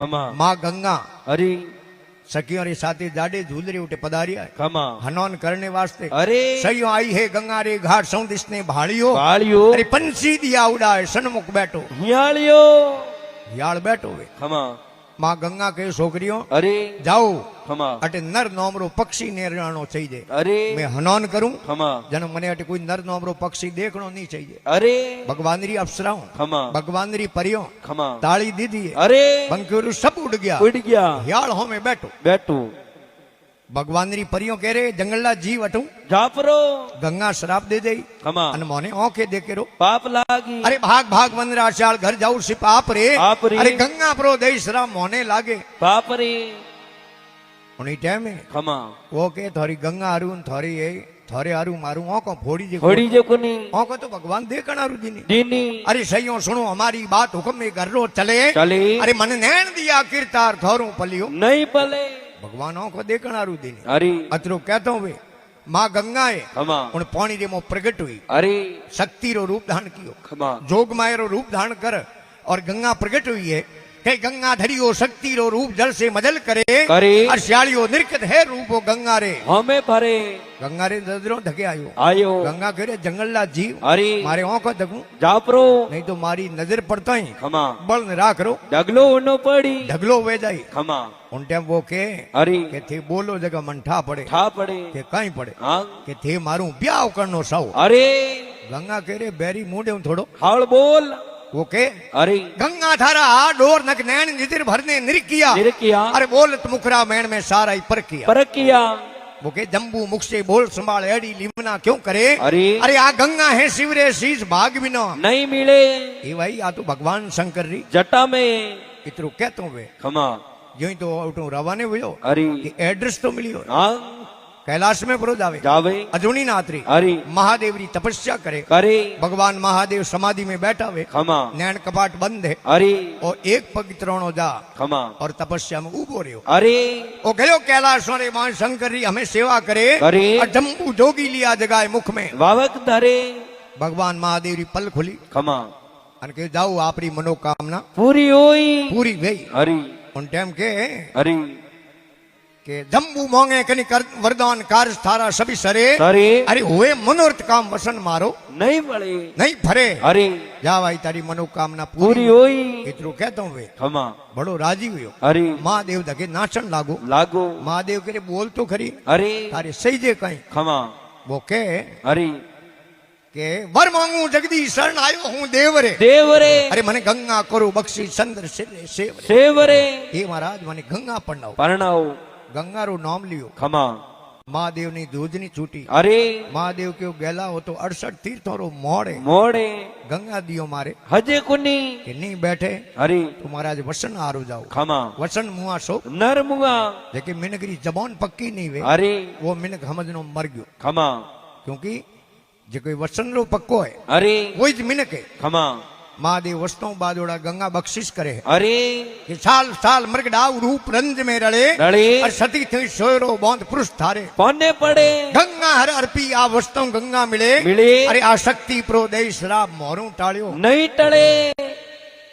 खमा माँ गंगा अरे सखियों रे साथी जाडे झूलरे उठे पधारिया है खमा हनन करने वास्ते अरे सही आई है गंगा रे घाट सौंदिश ने भाड़ियो बालियो अरे पंछी दिया उड़ाए सन्मुख बैठो हियालियो याड़ बैठो वे खमा माँ गंगा के छोकरियों अरे जाओ खमा अटे नर नोमरो पक्षी नेराणो चाहिए अरे मैं हनन करूं खमा जन मने अटे कोई नर नोमरो पक्षी देखनो नहीं चाहिए अरे भगवान री अप्सराओं खमा भगवान री परियों खमा ताली दी दी अरे बंकेरू सब उड़ गया उड़ गया याड़ हो में बैठो बैठू भगवान री परियों कह रहे जंगला जीव अटू जापरो गंगा शराब दे दई खमा अन मोने ओके देखे रो पाप लागी अरे भाग भाग वनराशाल घर जाऊ सिप आप रे आप रे। अरे गंगा प्रो दई शराब मोने लागे पाप रे उन्हीं टाइम में खमा वो के थोड़ी गंगा अरुण थोड़ी ये थोड़े अरु मारू ओको फोड़ी जे होड़ी जो कुनी ओको तो भगवान देखण अरु दीनी दीनी अरे सही सुनो हमारी बात हुक्म में घर रो चले चले अरे मन नैन दिया किरतार थोरू पलियो नहीं पले भगवानों को देखण अरु दीनी अरे अतरो कहतो वे माँ गंगा है खमा उन पानी रे मो प्रगट हुई अरे शक्ति रो रूप धारण कियो खमा जोग माया रो रूप धारण कर और गंगा प्रगट हुई है के गंगा धरियो शक्ति रो रूप जल से मजल करे करे और श्यालियो निर्कत है रूपो गंगा रे हमें भरे गंगा रे नजरों धके आयो आयो गंगा करे जंगलला जीव अरे मारे ओंको धकू जापरो नहीं तो मारी नजर पड़ता ही खमा बल न राख रो डगलो उनो पड़ी ढगलो वे जाई खमा उन टाइम वो के अरे थे बोलो जगह मन ठा पड़े ठा पड़े के कहीं पड़े हाँ के थे मारू ब्याह करनो साव अरे गंगा केरे बैरी मुंडे थोड़ो हाल बोल वो के अरे गंगा थारा डोर नक नैन निधिर भरने निर किया निरकिया अरे बोलत मुखरा मैन में सारा ही पर किया परक किया वो के जम्बू मुख से बोल संभाल एड़ी लिमना क्यों करे अरे अरे आ गंगा है शिवरे शीश भाग बिना नहीं मिले ये भाई आ तो भगवान शंकर री जटा में इतरो कहतो वे खमा जो ही तो उठो रवाने हुयो अरे कि एड्रेस तो मिलियो हाँ कैलाश में परो जावे जावे अजूनी नात्री अरे महादेव री तपस्या करे करे भगवान महादेव समाधि में बैठा हुए खमा नैन कपाट बंद है अरे और एक पग त्रोणो जा खमा और तपस्या में उबो रहो अरे ओ गयो कैलाश वाले मां शंकर री हमें सेवा करे करे और जम्बू जोगी लिया जगाए मुख में वावक धरे भगवान महादेव री पल खुली खमा अन के जाओ आपरी मनोकामना पूरी हुई पूरी गई अरे उन टाइम के अरे के जम्बू मोंगे कनी कर वरदान कार्य थारा सभी सरे सरे अरे हुए मनोरथ काम वसन मारो नहीं पड़े नहीं भरे अरे जा भाई तारी मनोकामना पूरी पूरी हुई इतरो कहता हूँ वे खमा बड़ो राजी हुयो अरे महादेव धके नाचन लागो लागो महादेव करे बोल तो खरी अरे तारे सही जे कहीं खमा वो के अरे वर मांगू जगदीश शरण आयो हूँ देव रे देवरे अरे मने गंगा करो बख्शी चंद्र सिरे सेव रे सेवरे हे महाराज मने गंगा पढ़नाओ परणाओ गंगा रो नाम लियो खमा महादेव नी दूधनी छूटी अरे महादेव के गेला हो तो 68 तीर्थों रो मोड़े मोड़े गंगा दियो मारे हजे कुनी कि नहीं बैठे अरे तो महाराज वसन आरो जाओ खमा वसन मुआ सो नर मुआ लेकिन मिनकरी जबान पक्की नहीं वे अरे वो मिनक समझनो मर गयो खमा क्योंकि जो कोई वसन रो पक्को है अरे वही ज मिनक है खमा महादेव वस्तों बादोड़ा गंगा बख्शिश करे है अरे कि साल साल मृगडाव रूप रंज में रड़े रड़े और सती थी सोयरो बौंद पुरुष थारे पौने पड़े गंगा हर अर्पी आ वस्तों गंगा मिले मिले अरे आ शक्ति प्रो दे शराब मोरू टाळियो नहीं टड़े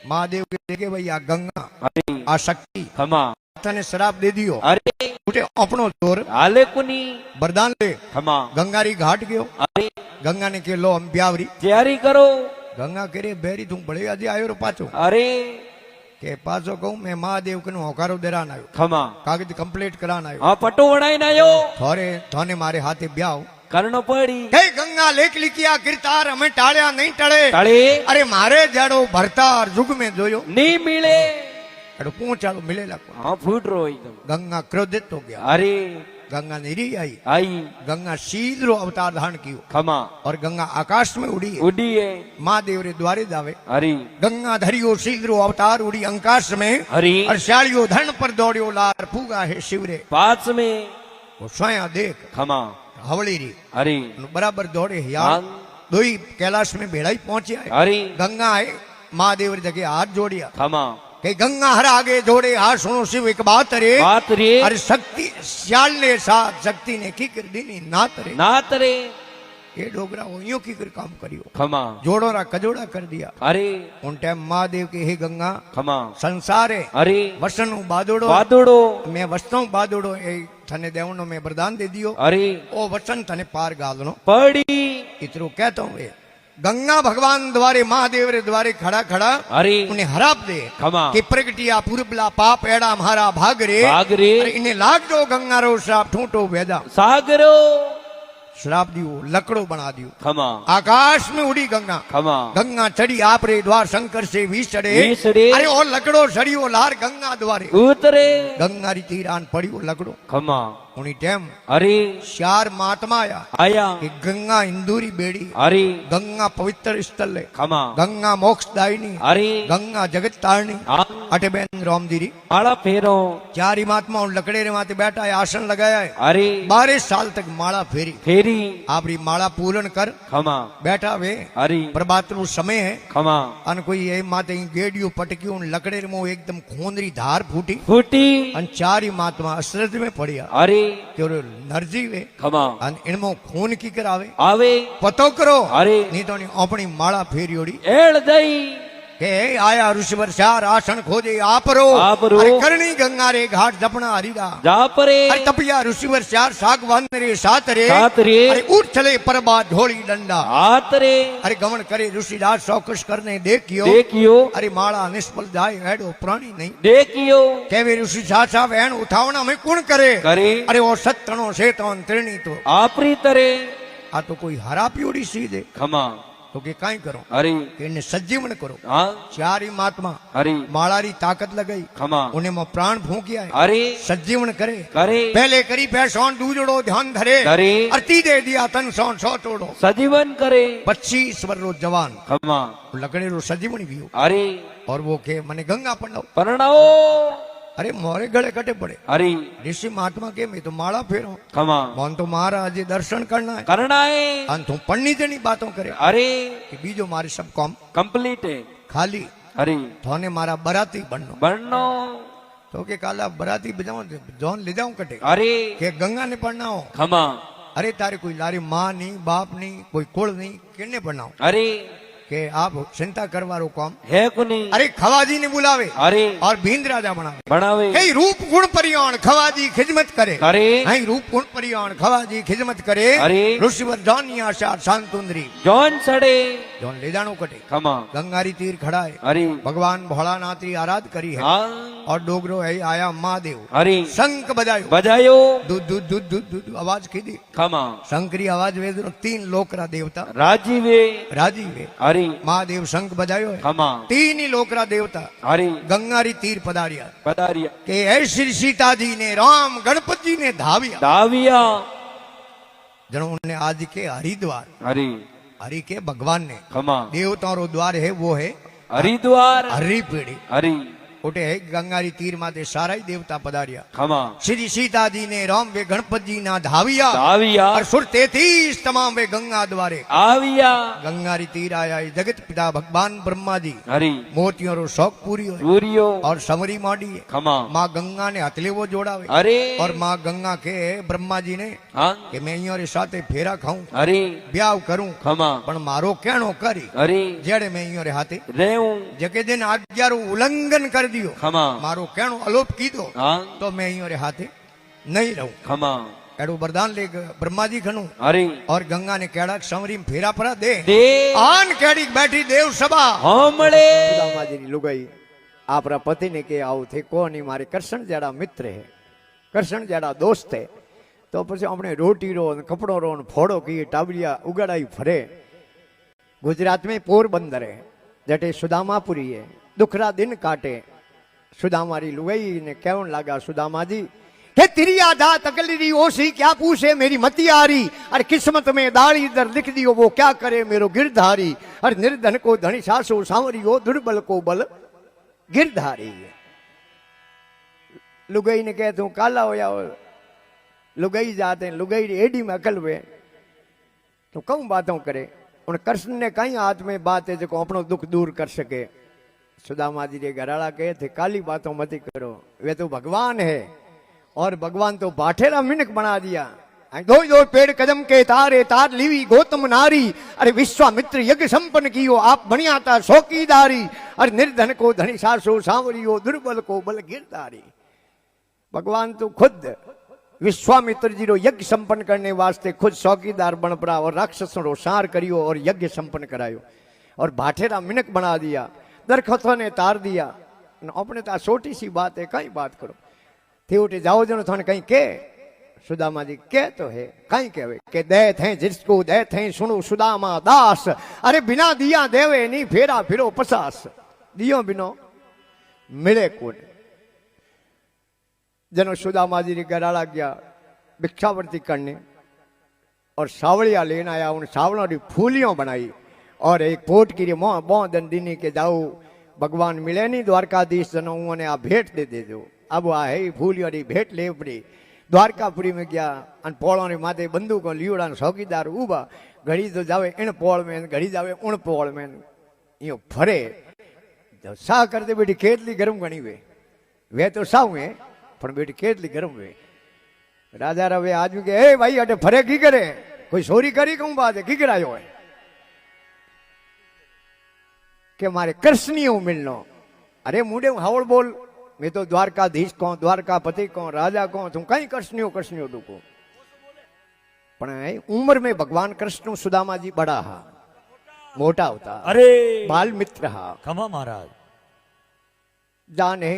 महादेव के देखे भाई आ गंगा अरे आ शक्ति खमा तने शराब दे दियो अरे उठे अपनो जोर आले कुनी वरदान ले खमा गंगारी घाट गयो अरे गंगा ने के लो हम ब्यावरी तैयारी करो गंगा करे बेरी तू बड़े आज आयो रो पाछो अरे के पाछो कहूं मैं महादेव कनु होकारो देरान आयो खमा कागज कंप्लीट करान आयो हाँ पटो वड़ाई ना यो थोरे थाने मारे हाथे ब्याव करनो पड़ी हे गंगा लेख लिखिया गिरतार हमें टाळ्या नहीं टळे टळे अरे मारे जड़ो भरतार जुग में जोयो नहीं मिले अरे पहुंचालो मिलेला को हाँ फूट रो एकदम गंगा क्रोधित हो गया अरे गंगा निरी आई आई गंगा शीघ्र अवतार धारण कियो खमा और गंगा आकाश में उड़ी है उड़ी है महादेव रे द्वारे जावे अरे गंगा धरियो शीघ्र अवतार उड़ी अंकाश में हरी और श्यालियो धन पर दौड़ियो लार फूगा है शिवरे पास में वो स्वयं देख खमा हवली री अरे बराबर दौड़े यार हाँ, दो ही कैलाश में भेड़ा ही पहुंचे है अरे गंगा है महादेव री जगह हाथ जोड़िया खमा कि गंगा हर आगे जोड़े हाथ सुनो शिव एक बात रे बात रे अरे शक्ति श्याल ने साथ शक्ति ने की कर दी नात रे नात रे ये डोगरा वो यूं की कर काम करियो खमा जोड़ोरा कजोड़ा कर दिया अरे उन टाइम महादेव के हे गंगा खमा संसार है अरे वसन बादोड़ो बादोड़ो मैं वस्तु बादोड़ो ए थने देवनो में वरदान दे दियो अरे ओ वचन थने पार गालनो पड़ी इतरो कहता हूं वे गंगा भगवान द्वारे महादेव रे द्वारे खड़ा खड़ा अरे उन्हें हराप दे खमा कि प्रगटिया पूर्वला पाप एड़ा म्हारा भाग रे भाग रे अरे इन्हें लाग दो गंगा रो श्राप ठूंटो वेदा सागरो श्राप दियो लकड़ो बना दियो खमा आकाश में उड़ी गंगा खमा गंगा चढ़ी आप रे द्वार शंकर से वीस चढ़े वीसड़े। अरे और लकड़ो चढ़ियो लार गंगा द्वारे उतरे गंगा री तीरान पड़ियो लकड़ो खमा उन्हीं टाइम अरे चार महात्मा आया आया कि गंगा इंदूरी बेड़ी अरे गंगा पवित्र स्थल है खमा गंगा मोक्षदायिनी अरे गंगा जगत तारणी आ अटे बेन रामदीरी माला फेरो चार ही महात्मा उन लकड़े रे माथे बैठा है आसन लगाया है अरे 12 साल तक माला फेरी फेरी आपरी माला पूर्ण कर खमा बैठा वे अरे प्रभात रो समय है खमा अन कोई ये माते गेडियो पटकी उन लकड़े रे मो एकदम खूंदरी धार फूटी फूटी अन चार ही महात्मा अश्रद्ध में पड़िया अरे कि और नरजी वे खमा अन इनमो खून की करावे आवे पतो करो अरे नहीं तो नहीं अपनी माला फेरियोड़ी एड़ दई के आया ऋषिवर चार आसन खोजे आपरो आपरो। अरे करनी गंगा रे घाट जपना हरिदा जा परे अरे तपिया ऋषिवर चार सागवान रे सात रे सात रे अरे उठ चले परबा ढोली डंडा हाथ रे अरे गमन करे ऋषिराज सौकुश करने देखियो देखियो अरे माला निष्फल जाए हेडो प्राणी नहीं देखियो केवे ऋषि साचा वहन उठावना में कौन करे करे अरे वो सत्तनो शेतवन त्रिणी तो आपरी तरे आ तो कोई हरा पियोड़ी सीधे खमा तो के काई करो अरे कि इन्हें सज्जीवन करो हाँ चार ही महात्मा अरे माला री ताकत लगाई खमा उन्हें में प्राण फूंकिया है अरे सज्जीवन करे करे पहले करी पैसौन दूजड़ो ध्यान धरे करे अरती दे दिया तन सौन सौ तोड़ो सजीवन करे 25 वर्ष रो जवान खमा लकड़े रो सजीवन भी हो अरे और वो के मने गंगा पंडाओ परणाओ अरे मोरे गले कटे पड़े अरे ऋषि महात्मा के मैं तो माला फेरो खमा मोहन तो महाराज दर्शन करना है करना है अन तू पढ़नी देनी बातों करे अरे कि बीजो मारे सब काम कंप्लीट है खाली अरे थोने मारा बराती बननो बननो तो के काला बराती बजाऊं जौन ले जाऊं कटे अरे के गंगा ने पढ़ना हो खमा अरे तारे कोई लारी माँ नहीं बाप नहीं कोई कुल नहीं किन्ने पढ़ना अरे के आप चिंता करवारो काम है कुनी अरे खवाजी ने बुलावे अरे और भींद राजा बनावे बनावे कई रूप गुण परियाण खवाजी खिदमत करे अरे हई रूप गुण परियाण खवाजी खिदमत करे अरे ऋषिवर जानी आशा शांतुंदरी जौन सड़े जौन ले जानो कटे खमा गंगारी तीर खड़ा है अरे भगवान भोलानाथ री आराध करी है हाँ और डोगरो है आया महादेव अरे शंख बजायो बजायो दूध दूध दूध दूध दूध आवाज की दी खमा शंकरी आवाज वेदरो 3 लोकरा देवता राजीवे राजी वे अरे महादेव शंख बजायो है खमा 3 ही लोकरा देवता अरे गंगारी तीर पधारिया पधारिया के ऐ श्री सीता जी ने राम गणपति जी ने धाविया दाविया जनो उन्होंने आज के हरिद्वार अरे हरि के भगवान ने खमा देवताओं रो द्वार है वो है हरिद्वार हरि पीढ़ी अरे उठे है गंगारी तीर माते सारा ही देवता पधारिया खमा श्री सीता जी ने राम वे गणपति जी ना धाविया दाविया और सुर 33 तमाम वे गंगा द्वारे आविया गंगारी तीर आया है जगत पिता भगवान ब्रह्मा जी अरे मोतियों रो शौक पूरी हो सूर्यो और समरी माडी है खमा माँ गंगा ने हथले वो जोड़ावे अरे और माँ गंगा के ब्रह्मा जी ने हाँ कि मैं यहाँ रे साथे फेरा खाऊं अरे ब्याह करूं खमा पण मारो कहनो करी अरे जेड़े मैं यहाँ रे हाथे रेऊ जके दिन आज्ञा रो उल्लंघन कर दियो खमा मारो कहनो अलोप की दो हाँ तो मैं यहाँ रे हाथे नहीं रहूं खमा एडो वरदान ले ब्रह्मा जी खनू अरे और गंगा ने केड़ा समरी में फेरा परा दे दे आन केड़ी बैठी देव सभा हमड़े સુદામાજીની લુગાઈ આપણા પતિને કે આવું થે કોની મારે કરશન જેડા મિત્ર હે કરશન જેડા દોસ્ત હે તો પછી આપણે રોટી રો ને કપડો રો ને ફોડો કીએ ટાબરિયા ઉગાડાઈ ફરે ગુજરાત में पोरबंदर है जटे सुदामापुरी है दुखरा दिन काटे सुदामारी लुगाई ने कहन लगा सुदामा जी हे तेरी आधा तकलीरी ओसी क्या पूछे मेरी मती आ रही अरे किस्मत में दाढ़ी इधर लिख दियो वो क्या करे मेरो गिरधारी अरे निर्धन को धनी सासो सांवरी हो दुर्बल को बल गिरधारी लुगाई ने कहते हूँ काला हो या लुगाई जाते हैं लुगाई एडी में अकल वे तो कौन बातों करे उन कृष्ण ने कई हाथ में बात है जो अपनो दुख दूर कर सके सुदामा जी के घराड़ा कहे थे काली बातों मत करो वे तो भगवान है और भगवान तो बाठेरा मिनक बना दिया दो दो पेड़ कदम के तारे तार लीवी गौतम नारी। अरे विश्वामित्र यज्ञ संपन्न कियो आप बढ़िया था शौकीदारी। अरे निर्धन को धनी सासो सांवरियो दुर्बल को बल गिरदारी। भगवान तो खुद विश्वामित्र जी रो यज्ञ संपन्न करने वास्ते खुद चौकीदार बन पड़ा और राक्षसों रो सार करियो और यज्ञ संपन्न करायो और भाठेरा मिनक बना दिया, दरखतों ने तार दिया। अपने तो छोटी सी बात है, कहीं बात करो थे उठे जाओ जनो थाने कहीं के सुदामा जी के तो है कहीं कहवे के दे थे जिसको दे थे सुनो सुदामा दास। अरे बिना दिया देवे नहीं फेरा फिरो पसास। दियो बिनो मिले कौन। जनो सुदामा जी गराड़ा गया भिक्षावर्ती करने और सावलिया लेना आया। उन सावलों की फूलियों बनाई और एक पोट की मोह दंडिनी के जाओ भगवान मिले नहीं द्वारकाधीश जनो उन्होंने आप भेंट दे दो। अब आ है फूलियों की भेंट ले पड़ी। द्वारकापुरी में गया अन पोलों ने माथे बंदूकों लियोड़ा चौकीदार उबा। घड़ी तो जावे इन पोल में घड़ी जावे उन पोल में यो फरे जो सा करते बेटी केतली गर्म गणी वे तो साव है पण बेटी केतली गर्म वे। राजा रवे आदमी के ए भाई अटे फरे की करे कोई चोरी करी कहूं बात है की करायो है के मारे कृष्णियों मिलनो। अरे मुंडे हावड़ बोल मैं तो द्वारकाधीश को द्वारकापति को राजा को तुम कहीं कृष्णियों तू को। पण उम्र में भगवान कृष्ण सुदामा जी बड़ा हा मोटा होता। अरे बाल मित्र हा खमा महाराज जाने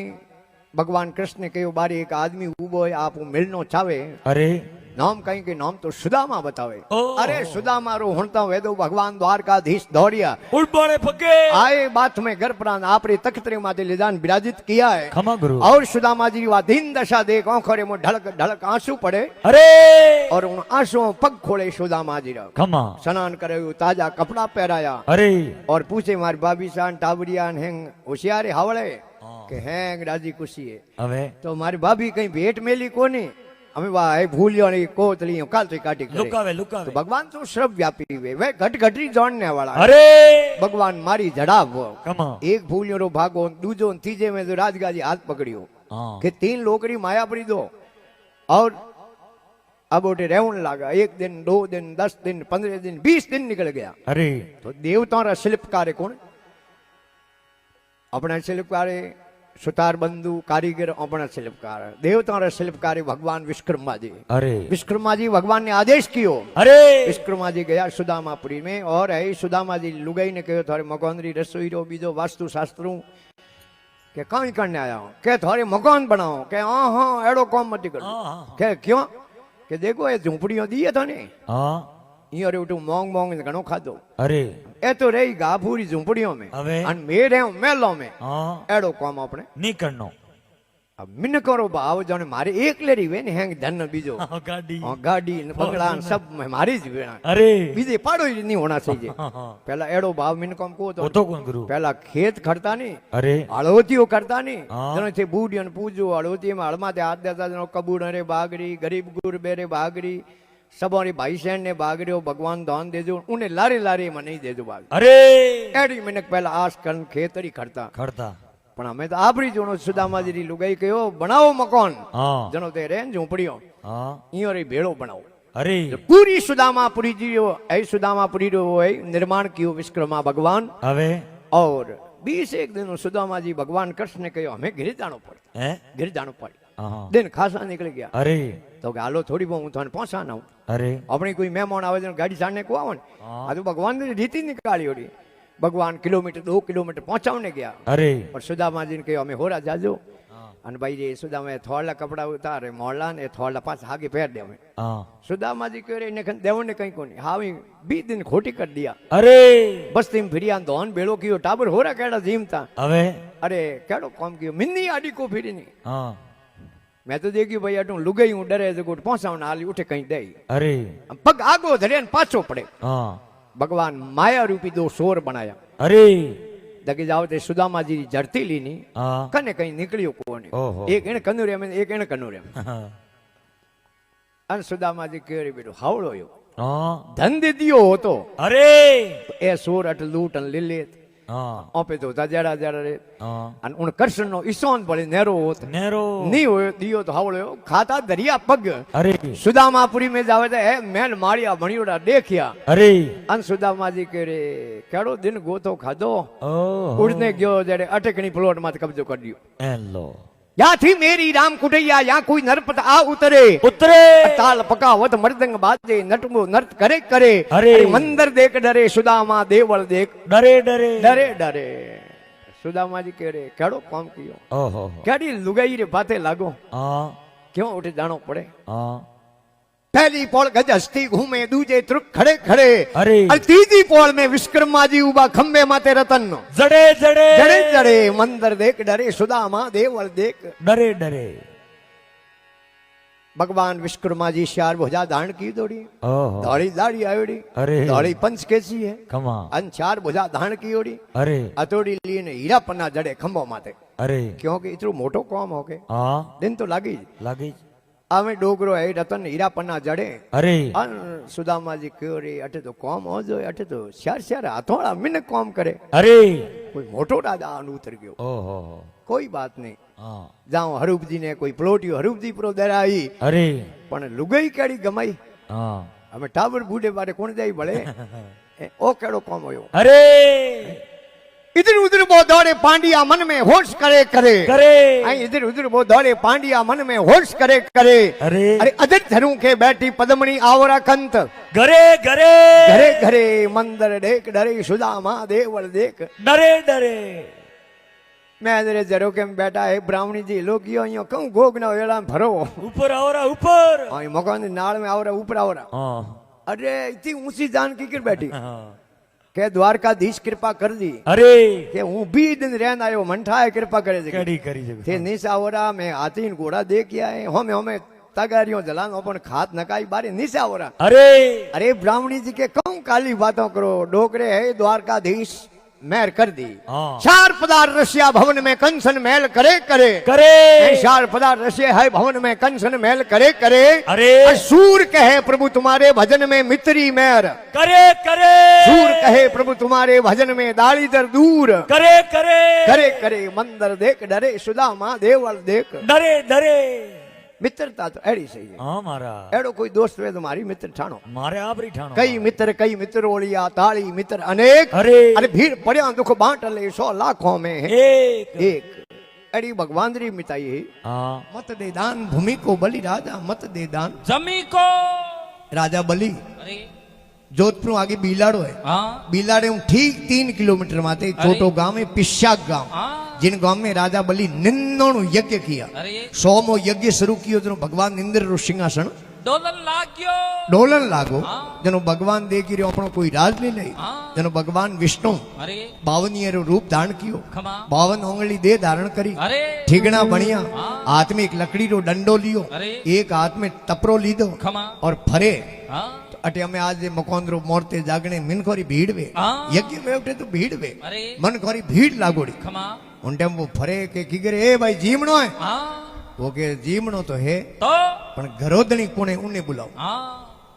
भगवान कृष्ण ने कहो बारी एक आदमी उबो है आप मिलनो चाहे। अरे नाम कहीं के नाम तो सुदामा बतावे। ओ। अरे सुदामा रो हुणता वे तो भगवान द्वारकाधीश दौड़िया उड़बाड़े पगे आए बात में घर प्राण आपरे तख्तरे माते ले जान विराजित किया है। खमा गुरु और सुदामा जी वा दीन दशा देख आंखों में ढलक ढलक आंसू पड़े। अरे और उन आंसुओं पग खोले सुदामा जी रा खमा स्नान करे ताजा कपड़ा पहराया अरे और पूछे मारी भाभी सान टाबरिया हेंग होशियारे हावड़े के हेंग राजी खुशी है। अवे तो मारी भाभी कहीं भेंट मेली कोनी हमें वाह भूलियो नहीं कोतली काल से काटी करे। लुकावे तो लुकावे भगवान तो सर्व व्यापी वे घट घटी जानने वाला है। अरे भगवान मारी जड़ाव खमा एक भूलियो रो भागो दूजो तीजे में तो राजगाजी हाथ पकड़ियो हाँ कि 3 लोकरी माया पड़ी दो और अब उठे रेवन लागा 1 दिन 2 दिन 10 दिन 15 दिन 20 दिन निकल गया। अरे तो देवताओं रा शिल्पकार कौन अपना शिल्पकार सुतार बंधु कारीगर अपना शिल्पकार देवताओं रा शिल्पकार भगवान विश्वकर्मा जी। अरे विश्वकर्मा जी भगवान ने आदेश कियो। अरे विश्वकर्मा जी गया सुदामापुरी में और है सुदामा जी लुगाई ने कहो थारे मकानरी रसोई रो बीजो वास्तु शास्त्रों के कहीं करने आया हूं के थारे मकान बनाओ के हाँ एड़ो काम मत करो हाँ के क्यों के देखो ये झूंपड़ियों दी है थाने हाँ ये उठू मोंग मोंग घणो खाधो। अरे ए तो रही गा पूरी झूंपड़ियों में अवे अन मेरे मेलों में हाँ एड़ो काम अपने नहीं करनो अब मिन करो भाव जाने मारे एक लेरी वे ने हैंग धन बीजो हाँ, गाड़ी गाड़ी ने बंगला ने सब मारी ज वेणा अरे बीजे पाड़ो ही नहीं होना चाहिए। हाँ, हाँ। पहला एड़ो भाव मिन कम को वो तो कौन गुरु पहला खेत खड़ता नहीं अरे हड़ोतियो करता नहीं हाँ। जनो थे बूढ़ियों पूजो हड़ोती में हड़मा ते हाथ देता जनो कबूड़ रे बागरी गरीब गुर बेरे बागरी सबोरी भाई सैन ने बागरियो भगवान दान दे दो उन्हें लारे लारे में नहीं दे दो बाग। अरे एड़ी मिनक पहला आस करन खेतरी खड़ता खड़ता पण हमें तो आपरी जोनो सुदामा जी लुगाई कहो बनाओ मकान हाँ जनो ते रेन झूंपड़ियो हाँ इयो रे भेड़ो बनाओ। अरे पूरी सुदामापुरी जी ऐ सुदामापुरी रो है निर्माण कियो विश्वकर्मा भगवान। अवे और 21 दिन सुदामा जी भगवान कृष्ण ने कहो हमें गिर जानो पड़े हैं गिर जानो पड़े। हाँ दिन खासा निकल गया अरे तो हालो थोड़ी बहुत हूं थाने पहुंचाना हूं अरे अपनी कोई मेहमान आवे तो गाड़ी छाड़ने को आवन हाँ। आ तो भगवान ने रीति निकाली होड़ी भगवान किलोमीटर 2 किलोमीटर पहुंचाने गया अरे और सुदामा जी ने कहो हमें होरा जाजो हाँ अन भाई जी सुदामा थोड़ा कपड़ा उतारे मोहल्ला ने थोड़ा पास आगे पैर दे हमें हाँ सुदामा जी कह रहे इन्हें देव ने कहीं कोनी हावी 20 दिन खोटी कर दिया। अरे बस्ती में फिरिया दोन बेड़ो कियो टाबर हो रहा केड़ा जीम था अवे अरे केड़ो काम कियो मिन्नी आडी को फिरी नहीं हाँ मैं तो देखी भाई अटू लुगाई हूं डरे तो कोट पहुंचावन हाली उठे कहीं दे अरे पग आगो धरे पाछो पड़े। हाँ भगवान माया रूपी 2 सोर बनाया। अरे दगे जाओ ते सुदामा जी जड़ती ली नी हाँ कने कहीं निकलियो कोने ओहो। एक इन कनुरे में एक इन कनुरे में हाँ अन सुदामा जी कह रहे बेटो हावड़ो यो हाँ धन दे दियो हो तो अरे ए सोर अट लूट अन ले ले हाँ ઓપે તો જાડા જાડા રે हाँ અને ઉણ કૃષ્ણ નો ઈસોન પડે નેરો હોત नेरो ની હોય દિયો તો હાવળ્યો ખાતા દરિયા પગ अरे સુદામાપુરી में जावे तो है मैल मारिया भणियोड़ा देखिया अरे अन सुदामाजी के रे केड़ो दिन गोतो खाधो ओ उड़ने गयो जड़े अटकनी प्लॉट माथे कब्जो कर दियो एलो या थी मेरी राम कुटैया या कोई नरपत आ उतरे उतरे ताल पकावत मृदंग बाजे नटमो नृत्य करे करे अरे। मंदिर देख डरे सुदामा देवल देख डरे डरे डरे डरे सुदामा जी कह रे केड़ो काम कियो ओहो केड़ी लुगाई रे बाते लागो हाँ क्यों उठे जानो पड़े हाँ पहली पोल गज हस्ती घूमे दूजे त्रुक खड़े खड़े अरे और तीसरी पोल में विश्वकर्मा जी उबा खंबे माते रतन जड़े जड़े जड़े जड़े मंदिर देख डरे सुदामा देवल देख डरे डरे भगवान विश्वकर्मा जी श्यार भुजा धारण की दौड़ी ओहो दौड़ी दाढ़ी आयोड़ी अरे दौड़ी पंच कैसी है कमा अन चार भुजा धारण की ओड़ी अरे हथौड़ी लिए हीरा पन्ना जड़े खंबो माते अरे क्योंकि इतनो मोटो काम हो गए हाँ दिन तो लागी लगी आवे डोगरो है रतन हीरा पन्ना जड़े अरे अन सुदामा जी क्यों रे अटे तो काम हो जो अटे तो श्यार श्यार हथौड़ा मिन काम करे अरे कोई मोटो राजा अन उतर गयो ओहो कोई बात नहीं हाँ जाओ हरूप जी ने कोई प्लोटियो हरूप जी प्रो दराई अरे पण लुगाई केड़ी गमाई हाँ हमें टावर बूढ़े बारे कौन जाई भले ओ केड़ो काम होयो अरे इधर उधर वो दौड़े पांडिया मन में होश करे करे करे आई इधर उधर वो दौड़े पांडिया मन में होश करे करे अरे अरे अजर धरू के बैठी पद्मणी आवरा कंत घरे घरे घरे घरे मंदिर देख डरे सुदामा देवल देख डरे डरे मैं अरे जरो के बैठा है ब्राह्मणी जी लोग यो कहूं गोग ना वेला भरो ऊपर आवरा ऊपर आई मकान दी नाल में आवरा ऊपर आवरा हाँ अरे इतनी ऊंची जान की कर बैठी हाँ के द्वारकाधीश कृपा कर दी अरे के हूं भी दिन रहन आयो मंठा है कृपा करे जी कड़ी करी जग थे निशा ओरा मैं हाथी घोड़ा दे के आए हमें हमें तगारियों जलान अपन खात नकाई बारे निशा ओरा अरे अरे ब्राह्मणी जी के कहूं काली बातों करो डोकरे है द्वारकाधीश मेहर कर दी हाँ चार पदार रसिया भवन में कंसन महल करे करे करे चार पदार रसिया है भवन में कंसन महल करे करे अरे सूर कहे प्रभु तुम्हारे भजन में मित्री मेहर करे करे सूर कहे प्रभु तुम्हारे भजन में दालीदर दूर करे करे करे करे मंदिर देख डरे सुदामा देवल देख डरे डरे मित्रता तो एड़ी सही है हाँ मारा एड़ो कोई दोस्त वे तुम्हारी मित्र ठाणो मारे आप री ठाणो कई मित्र ओलिया ताली मित्र अनेक अरे अरे भीड़ पड़िया दुख बांट ले 100 लाखों में है एक एक एड़ी भगवान री मिताई है हाँ मत दे दान भूमि को बलि राजा मत दे दान जमी को राजा बलि अरे जोधपुर आगे बीलाड़ो है हाँ बीलाड़े हूँ ठीक 3 किलोमीटर माते छोटो गांव है पिशाक गांव हाँ जिन गांव में राजा बलि 99 यज्ञ किया अरे 100मो यज्ञ शुरू कियो जनो भगवान इंद्र रो सिंहासन डोलन लाग्यो डोलन लागो हाँ। जनो भगवान देखी रो अपनो कोई राज ले ले हाँ। जनो भगवान विष्णु अरे 52 रो रूप धारण कियो खमा 52 ओंगली दे धारण करी अरे ठीगना बनिया हाँ। हाथ में एक लकड़ी रो डंडो लियो अरे एक हाथ में तपरो लीधो खमा और फरे हाँ अटे हमें आज मकोंद्रो मोरते जागने मिन खोरी भीड़ वे हाँ। यज्ञ में उठे तो भीड़ वे अरे मन खोरी भीड़ लागोड़ी खमा उन टाइम वो फरे के की करे ए भाई जीमणो है हाँ वो के जीमणो तो है तो पण घरोदणी कोने उन्हें बुलाओ हाँ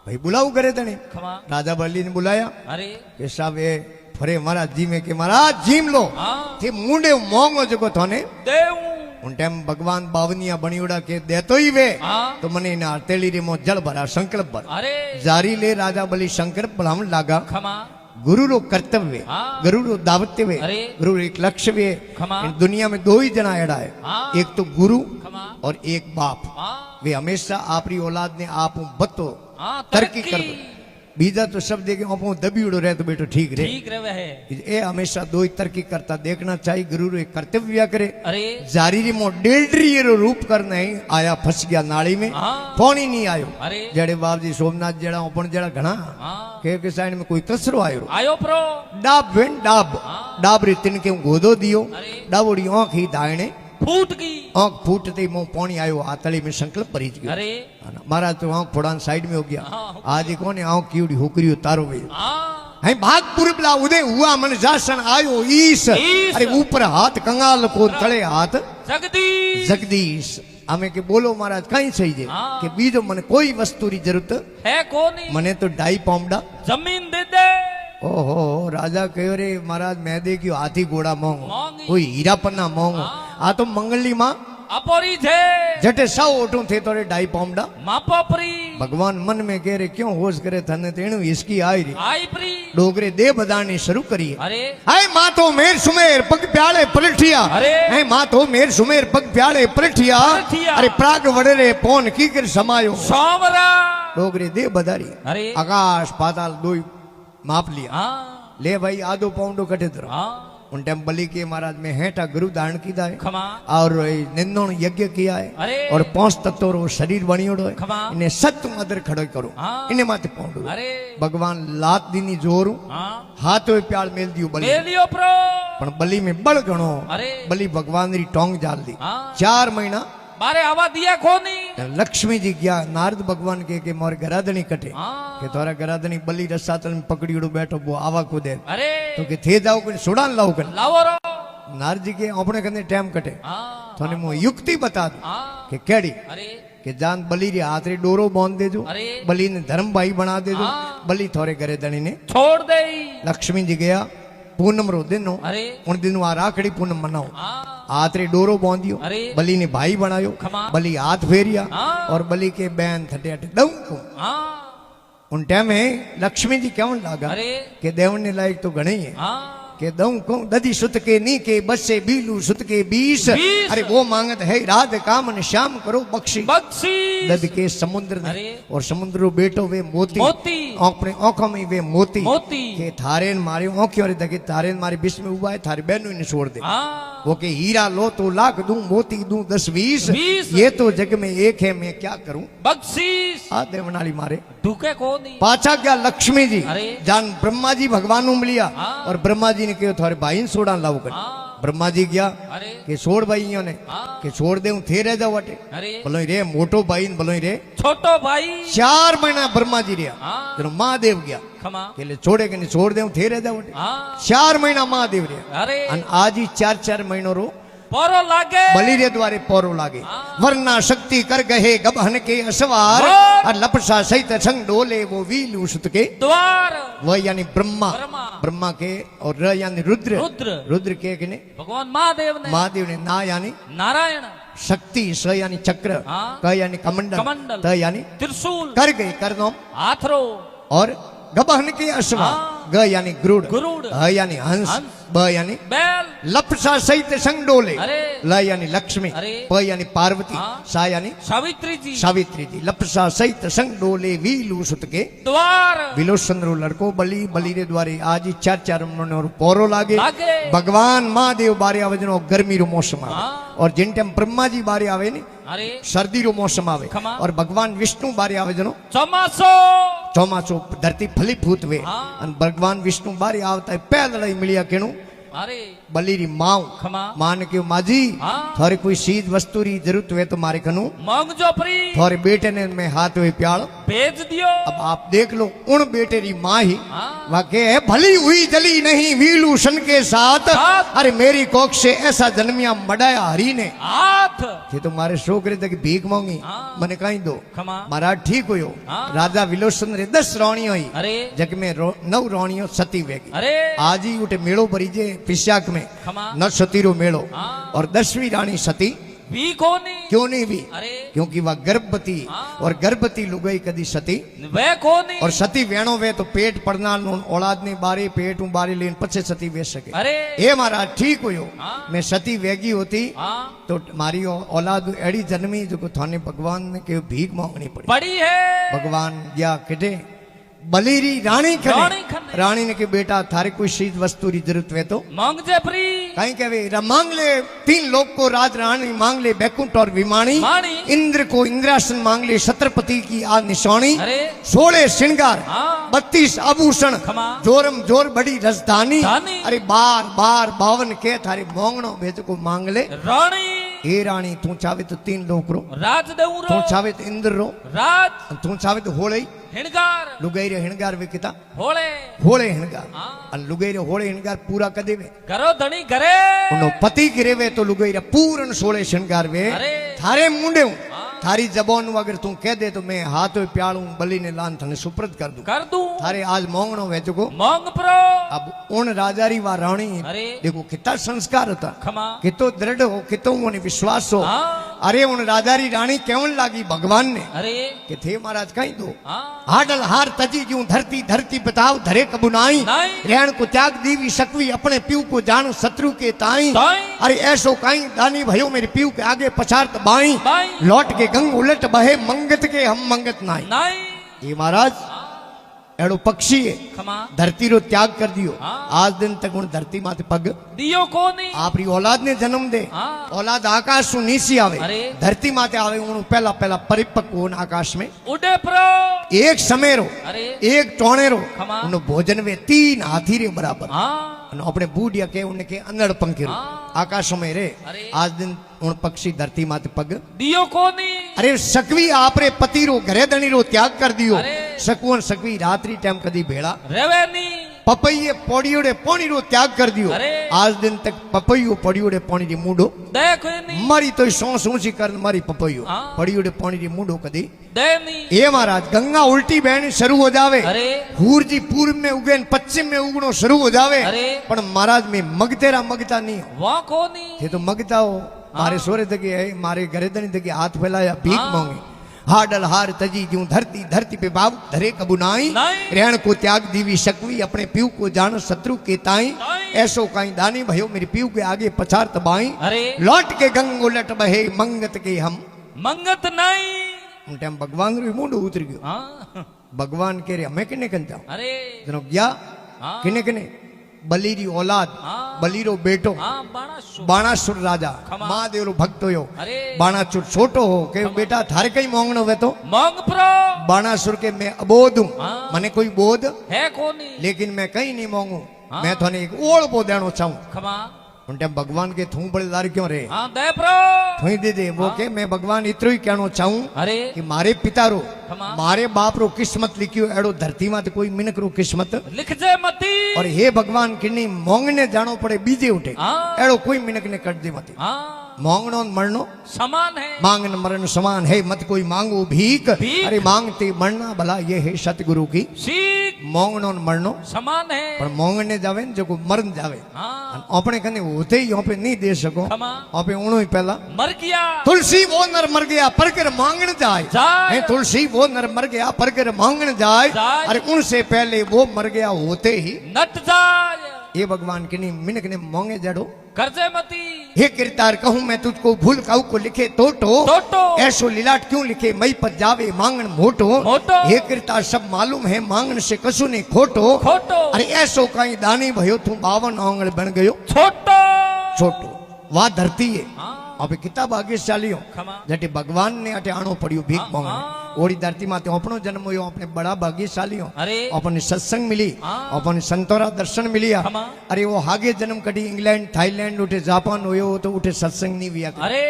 भाई बुलाओ करे तने खमा राजा बलि ने बुलाया अरे के साहब ए फरे महाराज जी में के महाराज जीम लो हाँ थे मुंडे मोंगो जको थोने देव उन टाइम भगवान बावनिया बणियोड़ा के देतो ही वे हाँ तो मने ना तेली रे मो जल भरा संकल्प भर अरे जारी ले राजा बलि शंकर बुलावन लागा खमा गुरु रो कर्तव्य हाँ। गुरु रो दावत्य अरे। गुरु रो एक लक्ष्य वे खमा। इन दुनिया में 2 ही जना एड़ा है हाँ। एक तो गुरु खमा और एक बाप हाँ वे हमेशा आपरी औलाद ने आप बतो हाँ तरक्की कर दो बीजा तो सब देखे आप दबीड़ो रहे तो बेटो ठीक रहे ठीक रहे है ये हमेशा 2 ही तरक्की करता देखना चाहिए गुरु रो एक कर्तव्य करे अरे जारी री मो डेल्ट्री रो रूप करना ही आया फंस गया नाली में हाँ पानी नहीं आयो अरे जड़े बाप जी सोमनाथ जड़ा ओपन जड़ा घना हाँ के साइड में कोई कसरो आयो आयो प्रो डाब वेन डाब हाँ। डाब री तिनके गोदो दियो अरे डाबोड़ी आंख ही दायणे फूट गई आंख फूटते मुंह पानी आयो आतली में संकल्प भरी गयो अरे महाराज तो आंख फोड़ान साइड में हो गया हाँ। आज ही कोने आंख कीड़ी हुकरियो तारो वे हाँ है भागपुर बला उदय हुआ मन जासन आयो ईश ईश। अरे ऊपर हाथ कंगाल को तले हाथ जगदीश जगदीश हमें के बोलो महाराज कहीं सही जे हाँ। कि बीजो मन कोई वस्तु री जरूरत है कोनी मने तो 2.5 पाउंडा जमीन दे दे ओहो राजा कहो रे महाराज मैं देखियो हाथी घोड़ा मोंग मोंगी। कोई हीरा पन्ना मोंग आ तो मंगली मां अपोरी थे जटे सौ ओटू थे तोरे ढाई पाउंडा मापोपरी भगवान मन में कह रे क्यों होश करे थने तेणु इसकी आई री आई प्री डोगरे दे बदानी शुरू करिए अरे हाय मां तो मेर सुमेर पग प्याले पलटिया अरे। हाय मां तो मेर सुमेर पग प्याले पलटिया पलटिया। अरे प्राग वडरे पोन की कर समायो सोमरा डोगरे दे बदारी अरे आकाश पाताल दो माप लिया हाँ ले भाई आधो पाउंडो कटे दरो हाँ उन टाइम बलि के महाराज में हेठा गुरु धारण किया है खमा और निंदण यज्ञ किया है अरे और 5 तत्व रो शरीर बणियोड़ो है खमा इन्हें सत्य मदर खड़ो करो हाँ। इन्हें माथे पाउंडो अरे भगवान लात दीनी जोरू हाँ हाथों प्याल मेल दियो बलि मेलियो प्रो पण बलि में बल गणो अरे बलि भगवान री टोंग जाल दी हाँ 4 महीना मारे हवा दिया कोनी लक्ष्मी जी गया नारद भगवान के मोर गरादनी कटे हाँ के तोरा गरादनी बलि रसातल में पकड़ीड़ो बैठो वो आवा को दे अरे तो के थे जाओ के सुड़ान लाओ कर लावो रो नारद जी के अपने कने टाइम कटे हाँ थोने मु युक्ति बता दू हाँ कि केड़ी अरे कि जान बलि रे हाथ रे डोरो बांध दे जो अरे बलि ने धर्म भाई बना दे जो हाँ। बलि थोरे घरे दणी ने छोड़ दे लक्ष्मी जी गया पूनम रो दिन हो अरे उन दिन आ राखड़ी पूनम मनाओ हाँ हाथ रे डोरो बांधियो अरे बलि ने भाई बनायो खमा। बलि हाथ फेरिया हाँ। और बलि के बैन थटे अटे दऊ को हाँ उन टाइम में लक्ष्मी जी केवन लागा अरे के देवन ने लायक तो घणे ही है हाँ के दऊ को ददी सुत के नी के बसे बीलू सुत के 20 20। अरे वो मांगत है रात कामन श्याम करो बख्शी बख्शी दद के समुद्र ने अरे। और समुद्र रो बेटो वे मोती मोती अपने आंखों में वे मोती मोती के थारेन मारे आंखों रे दगे थारेन मारे बीच में हुआ है थारे बहनों ने छोड़ दे हाँ वो के हीरा लो तो लाख दूं मोती दूं 10-20 20। ये तो जग में एक है मैं क्या करूं बख्शीश आ देवनाली मारे ढूके कोनी पाछा क्या लक्ष्मी जी अरे। जान ब्रह्मा जी भगवान नु मिलिया हाँ। और ब्रह्मा जी ने कहो थारे भाई सोड़ा लाओ कर हाँ ब्रह्मा जी गया अरे के छोड़ भाइयों ने हाँ के छोड़ दे थे रह जाओ अटे अरे बोलो रे मोटो भाई बोलो रे छोटो भाई 4 महीना ब्रह्मा जी रहा हाँ जब महादेव गया खमा के लिए छोड़े के नहीं छोड़ दे थे रह जाओ अटे हाँ 4 महीना महादेव रहा अरे अन आज ही 4 महीनों रो पोरो लागे बलि रे द्वारे पौरो लागे हाँ। वरना शक्ति कर गहे गबहन के असवार हाँ। और लपसा सहित संग डोले वो वीलू सुत के द्वार वह यानी ब्रह्मा ब्रह्मा। ब्रह्मा के और र यानी रुद्र रुद्र रुद्र के ने भगवान महादेव ने महादेव ने ना यानी नारायण शक्ति स यानी चक्र हाँ। क यानी कमंडल कमंडल। त यानी त्रिशूल कर गई कर दो हाथरो और गबहन के अश्वा हाँ। ग यानी गरुड़ गरुड़। ह यानी हंस हंस। ब यानी बैल लपसा सहित संग डोले अरे ल यानी लक्ष्मी अरे। प यानी पार्वती हाँ। सा यानी सावित्री जी सावित्री जी लपसा सहित संग डोले वीलू सुत के द्वार विलोचन रो लड़को बलि बलि रे द्वारे आज ही 4 महीनों रो पोरो लागे लागे। भगवान महादेव बारे आवे जनो गर्मी रो मौसम आवे हाँ। और जिन टाइम ब्रह्मा जी बारे आवे ने अरे सर्दी रो मौसम आवे खमा। और भगवान विष्णु बारे आवे जनो चौमासो चौमासो धरती फलीभूत वे हाँ। और भगवान विष्णु बारे आवता है पैदल ही मिलिया केणु अरे बलि री माऊ खमा मान के माजी हाँ। थारे कोई चीज वस्तु री जरूरत हुए तो मारे कनु मांगजो प्री थारे बेटे ने में हाथ हुए प्याल भेज दियो अब आप देख लो उन बेटे री माँ ही हाँ वाके है भली हुई जली नहीं वीलूषण के साथ साथ। अरे मेरी कोख से ऐसा जन्मिया मडाया हरी ने हाथ ये तो मारे छोकरे तक भीख मांगी हाँ। मने कहीं दो खमा महाराज ठीक हुयो हाँ। राजा विलोचन रे 10 राणियों ही अरे जग में 9 राणियों सती वेगी अरे आज ही उठे मेड़ो भरी जे पिशाक में खमा न सतीरो मेड़ो हाँ और 10वीं रानी सती भी कोनी क्यों नहीं भी अरे क्योंकि वह गर्भवती हाँ। और गर्भवती लुगाई कदी सती वे कोनी और सती वेणो वे तो पेट पड़ना औलाद ने बारे पेट हूं बारे लेन पछे सती वे सके अरे ये महाराज ठीक हुयो हाँ। मैं सती वेगी होती हाँ तो मारी औलाद एड़ी जन्मी जो थाने भगवान ने के भीख मांगनी पड़ी पड़ी है भगवान या किटे बलीरी रानी रानी खने खने। रानी ने के बेटा थारे कोई चीज वस्तु री जरूरत वे तो मांगजे प्री कहीं कहे मांग ले 3 लोग को राज रानी मांग ले बैकुंठ और विमानी मानी इंद्र को इंद्रासन मांग ले छत्रपति की आ निशानी अरे 16 श्रृंगार हाँ 32 आभूषण खमा। जोरम जोर बड़ी राजधानी धानी। अरे बार बार 52 के थारे मोंगणो भेज को मांग ले रानी हे रानी तू चाहे तो 3 लोक रो राज देऊ तू रो चाहे तो इंद्र रो राज तू चाहे तो होले हिणगार लुगाई रे हिणगार वे किता होले होले हिणगार हाँ अन लुगाई रे होले हिणगार पूरा कर देवे करो धनी घरे उनो पति गिरे वे तो लुगाई रे पूर्ण 16 श्रृंगार वे अरे थारे मुंडे हाँ थारी जबान अगर तू कह दे तो मैं हाथ प्यालू बलि ने लान थने सुप्रत कर दूं। कर दूं। थारे आज मोंगणो वे चुको। मांग प्रो। अब उन राजारी वा रानी अरे देखो कितना संस्कार होता, खमा कितो दृढ़ हो, कितो उन्हें विश्वास हो। हाँ। अरे उन राजारी रानी केवन लागी भगवान ने अरे कि थे महाराज कहीं दो हाँ। हाडल हार तजी जूं धरती धरती बताओ धरे कबू नाई नाई। रहन को त्याग दीवी सकवी अपने पीऊ को जान शत्रु के ताई। ताई। अरे ऐसो काई दानी भयो मेरे पीऊ के आगे पछाड़त बाई बाई। लौट के गंग उलट बहे मंगत के हम मंगत नाई। नाई। ये महाराज एड़ो पक्षी है खमा धरती रो त्याग कर दियो। हाँ। आज दिन तक उन धरती माते पग दियो कोनी। आपरी औलाद ने जन्म दे। हाँ। औलाद आकाश सु नीची आवे अरे। धरती माते आवे उन पहला पहला परिपक्व उन आकाश में उड़े प्रो। एक समय रो अरे एक टोणे रो खमा। उन भोजन वे 3 हाथी रे बराबर हाँ। અને આપણે બુડિયા કે ઉનકે અનડ પંખી હા. આકાશો में રે અરે. आज दिन उन पक्षी धरती माते पग दियो कोनी। अरे सकवी आपरे पति रो घरे दणी रो त्याग कर दियो। अरे. सकवन सकवी रात्रि टाइम कदी भेड़ा रेवेनी। पपैये पोड़ियोड़े पोणी रो त्याग कर दियो। अरे. आज दिन तक पपैयो पोड़ियोड़े पोणी री मूडो देखो नहीं। मारी तो सोच ऊंची कर मारी पपैयो हाँ. पोड़ियोड़े पोणी री मूडो कदी देनी। ए महाराज गंगा उल्टी बहनी शुरू हो जावे अरे सूरज जी पूर्व में उगे न पश्चिम में उगणो शुरू हो जावे अरे. पण महाराज में मगतेरा मगता नहीं हो। वहाँ कोनी। ये तो मगता हो मारे सोरे तक है मारे घरे दनी तक हाथ फैलाया भीख हाँ। मांगे हाडल हार तजी जूं धरती धरती पे बाबू धरे कबू नाई नाई। रहन को त्याग दीवी सकवी अपने पीऊ को जान शत्रु के ताई ताई। ऐसो काई दानी भयो मेरे पीऊ के आगे पछाड़ तबाई अरे लौट के गंग उलट बहे मंगत के हम मंगत नहीं। उन टाइम भगवान रो मुंड उतर गयो। हाँ। भगवान कह रहे हमें किने कन जाओ अरे जनो गया हाँ। किने किने बली री औलाद हाँ। बली रो बेटो हाँ बाणा सु। बाणासुर राजा खमा। महादेव रो भक्त होयो अरे बाणासुर छोटो हो के बेटा थारे कई मोंगणो वे तो मांग प्रो। बाणासुर के मैं अबोध हूं हाँ। मने कोई बोध है कोनी। लेकिन मैं कहीं नहीं मांगू हाँ। मैं थाने एक ओळ बो देनो चाहूं। खमा उन टाइम भगवान के थू बड़ेदार क्यों रे हाँ दे प्रो। थू दे दे वो के मैं भगवान इतरो ही कहनो चाहूं अरे कि मारे पिता रो खमा। मारे बाप रो किस्मत लिखियो एड़ो धरती में कोई मिनक रो किस्मत लिख जे मती। और हे भगवान किन्नी मोंगने जानो पड़े बीजे उठे हाँ। एड़ो कोई मिनक ने कट दे मत हाँ मोंगणो न मरणो समान है। मांगन मरण समान है मत कोई मांगो भीख भीख। अरे मांगते मरना भला ये है सतगुरु की सीख मोंगणो न मरणो समान है। पर मोंगने जावे न जो को मरण जावे हाँ अपने कने होते ही यहाँ पे नहीं दे सको खमा यहाँ पे उनो ही पहला मर गया। तुलसी वो नर मर गया पर कर मांगन जाए जाए। है तुलसी वो नर मर गया पर कर मांगन जाए जाए। अरे उनसे पहले वो मर गया होते ही नट जाए। ये भगवान के नहीं मिनक ने मोंगे जड़ो करजे मती। हे किरतार कहूं मैं तुझको भूल काऊ को लिखे टोटो टोटो। ऐसो लीलाट क्यों लिखे मई पर जावे मांगन मोटो मोटो। हे किरतार सब मालूम है मांगन से कछु नहीं खोटो खोटो। अरे ऐसो कहीं दानी भयो तू 52 आंगल बन गयो छोटो। छोटो वाह धरती है हाँ अबे कितना भाग्यशाली हो खमा। जटे भगवान ने अटे आनो पड़ियो भीख हाँ, मांगने हाँ। ओड़ी धरती माते अपनो जन्म हुयो अपने बड़ा भाग्यशाली हो अरे अपन सत्संग मिली हाँ। अपन संतोरा दर्शन मिलिया खमा। अरे वो आगे जन्म कटी इंग्लैंड थाईलैंड उठे जापान हुयो तो उठे सत्संग नहीं हुआ अरे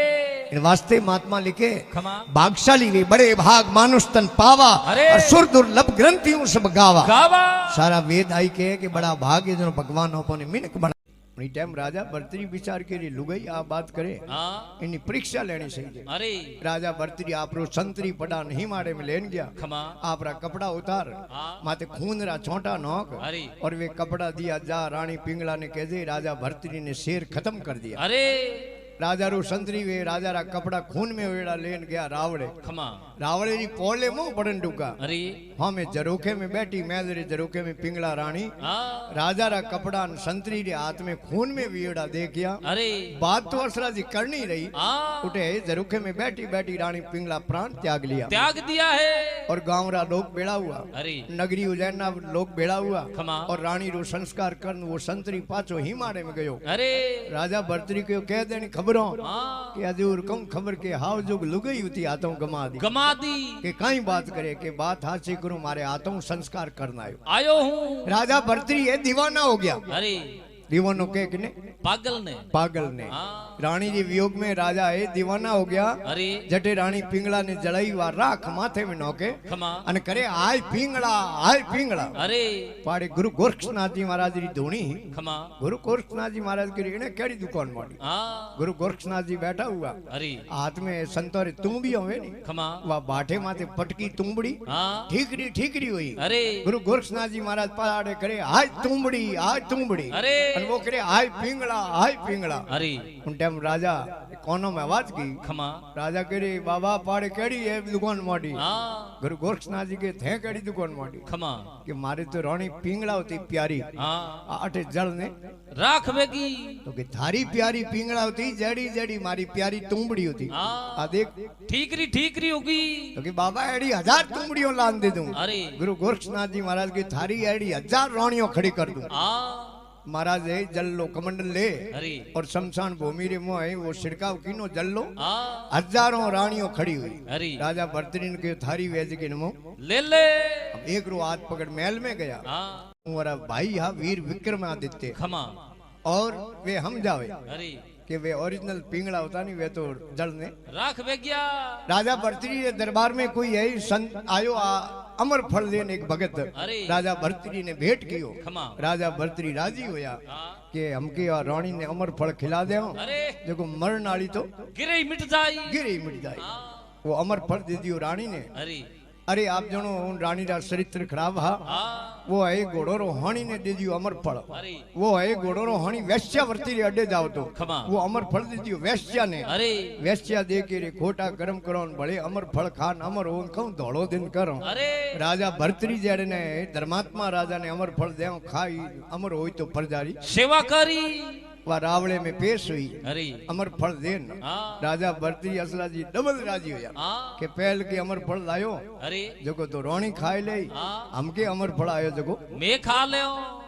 इन वास्ते महात्मा लिखे खमा भागशाली वे बड़े भाग मानुष तन पावा अरे। और सुर दुर्लभ ग्रंथियों सब गावा गावा सारा वेद आई के कि बड़ा भाग है जो भगवान अपने मिनक बना टाइम राजा भर्तरी विचार के लिए लुगाई आप बात करे हाँ इनकी परीक्षा लेनी चाहिए। अरे राजा भर्तरी आप रो संतरी पड़ा नहीं मारे में लेन गया खमा आप रा कपड़ा उतार हाँ माते खून रा छोटा नोक अरे और वे कपड़ा दिया जा रानी पिंगला ने कह दे राजा भर्तरी ने शेर खत्म कर दिया। अरे राजा रो संतरी वे राजा रा कपड़ा खून में वेड़ा लेन गया रावड़े खमा रावड़े री पोले मुंह पड़न डुका अरे हाँ मैं जरोखे में बैठी मैं जरे जरोखे में पिंगला रानी हाँ राजा रा कपड़ा संतरी रे हाथ में खून में वेड़ा देखिया अरे बात तो असरा जी करनी रही हाँ उठे जरूखे में बैठी बैठी रानी पिंगला प्राण त्याग लिया त्याग दिया है। और गांव रा लोग बेड़ा हुआ अरे नगरी उज्जैन ना लोग बेड़ा हुआ खमा। और रानी रो संस्कार करन वो संतरी पाछो ही मारे में गयो। अरे राजा भर्तरी को कह देनी खबरों हाँ कि हजूर कम खबर के हाव जोग लुगई हुती हाथों गमा दी गमा दी। के कई बात करे के बात हाथी करूं मारे हाथों संस्कार करना आयो। आयो हूँ। राजा भर्तरी है दीवाना हो गया अरे दीवानो के किने पागल ने पागल ने हाँ। रानी जी वियोग में राजा है दीवाना हो गया अरे जटे रानी पिंगला ने जलाई वा राख माथे में नोके खमा अन करे आय पिंगला अरे पाड़े गुरु गोरक्षनाथ जी महाराज री धूणी खमा गुरु गोरक्षनाथ जी महाराज की ने केड़ी दुकान मारी हाँ गुरु गोरक्षनाथ जी बैठा हुआ अरे हाथ में संतोरे तुम्बी होवे नी खमा वा बाठे माथे पटकी तुम्बड़ी हाँ ठीकरी हुई अरे गुरु गोरक्षनाथ जी महाराज पाड़े करे आय तुम्बड़ी अरे अन वो करे आय पिंगला अरे उन टाइम राजा कोनों में आवाज की खमा राजा करे बाबा पाड़े केड़ी है दुकान मारी हाँ गुरु गोरक्षनाथ जी के थे केड़ी दुकान मारी खमा कि मारे तो रानी पिंगला होती प्यारी हाँ आठे जल ने राख बेगी तो कि थारी प्यारी पिंगला होती जड़ी जड़ी मारी प्यारी तुम्बड़ी होती हाँ आ देख ठीकरी होगी तो कि बाबा एड़ी 1000 तुम्बड़ियों लान दे दूं अरे गुरु गोरक्षनाथ जी महाराज की थारी एड़ी 1000 रानियों खड़ी कर दूं हाँ महाराज है जल लो कमंडल ले अरे और शमशान भूमि रे मोह वो छिड़काव कीनो जल लो हाँ 1000 रानियों खड़ी हुई अरे राजा भरतरीन के थारी वेज के नमो ले अब एक रो हाथ पकड़ महल में गया हाँ हमारा भाई हा वीर विक्रमादित्य खमा और वे हम जावे अरे कि वे ओरिजिनल पिंगला होता नहीं वे तो जल ने राख बेगिया राजा भरतरी के दरबार में कोई है संत आयो अमर फल देने एक भगत अरे राजा भरतरी ने भेंट कियो खमा राजा भरतरी राजी होया हाँ कि हमके और रानी ने अमर फल खिला दे अरे देखो मरण वाली तो गिरे ही मिट जाई गिरी मिट जाए हाँ वो अमर फल दे दियो रानी ने अरे अरे आप जनो उन रानी का चरित्र खराब हा हाँ वो है घोड़ो रोहाणी ने दे दियो अमर फल अरे वो है घोड़ो रोहाणी वैश्यावर्ती रे अड्डे जाओ तो खमा वो अमर फल दे दियो वैश्या ने अरे वैश्या दे के रे खोटा कर्म करो भले अमर फल खान अमर हो कहूं धोड़ो दिन करो अरे राजा भरतरी जड़े ने धर्मात्मा राजा ने अमर फल दे खाई अमर होई तो प्रजारी सेवा करी वह रावड़े में पेश हुई अरे अमर फल देन हाँ राजा भरतरी असला जी डबल राजी होया हाँ के पहल के अमर फल लायो अरे जको तो रोणी खाए ले हाँ हमके अमर फल आयो जको मैं खा ले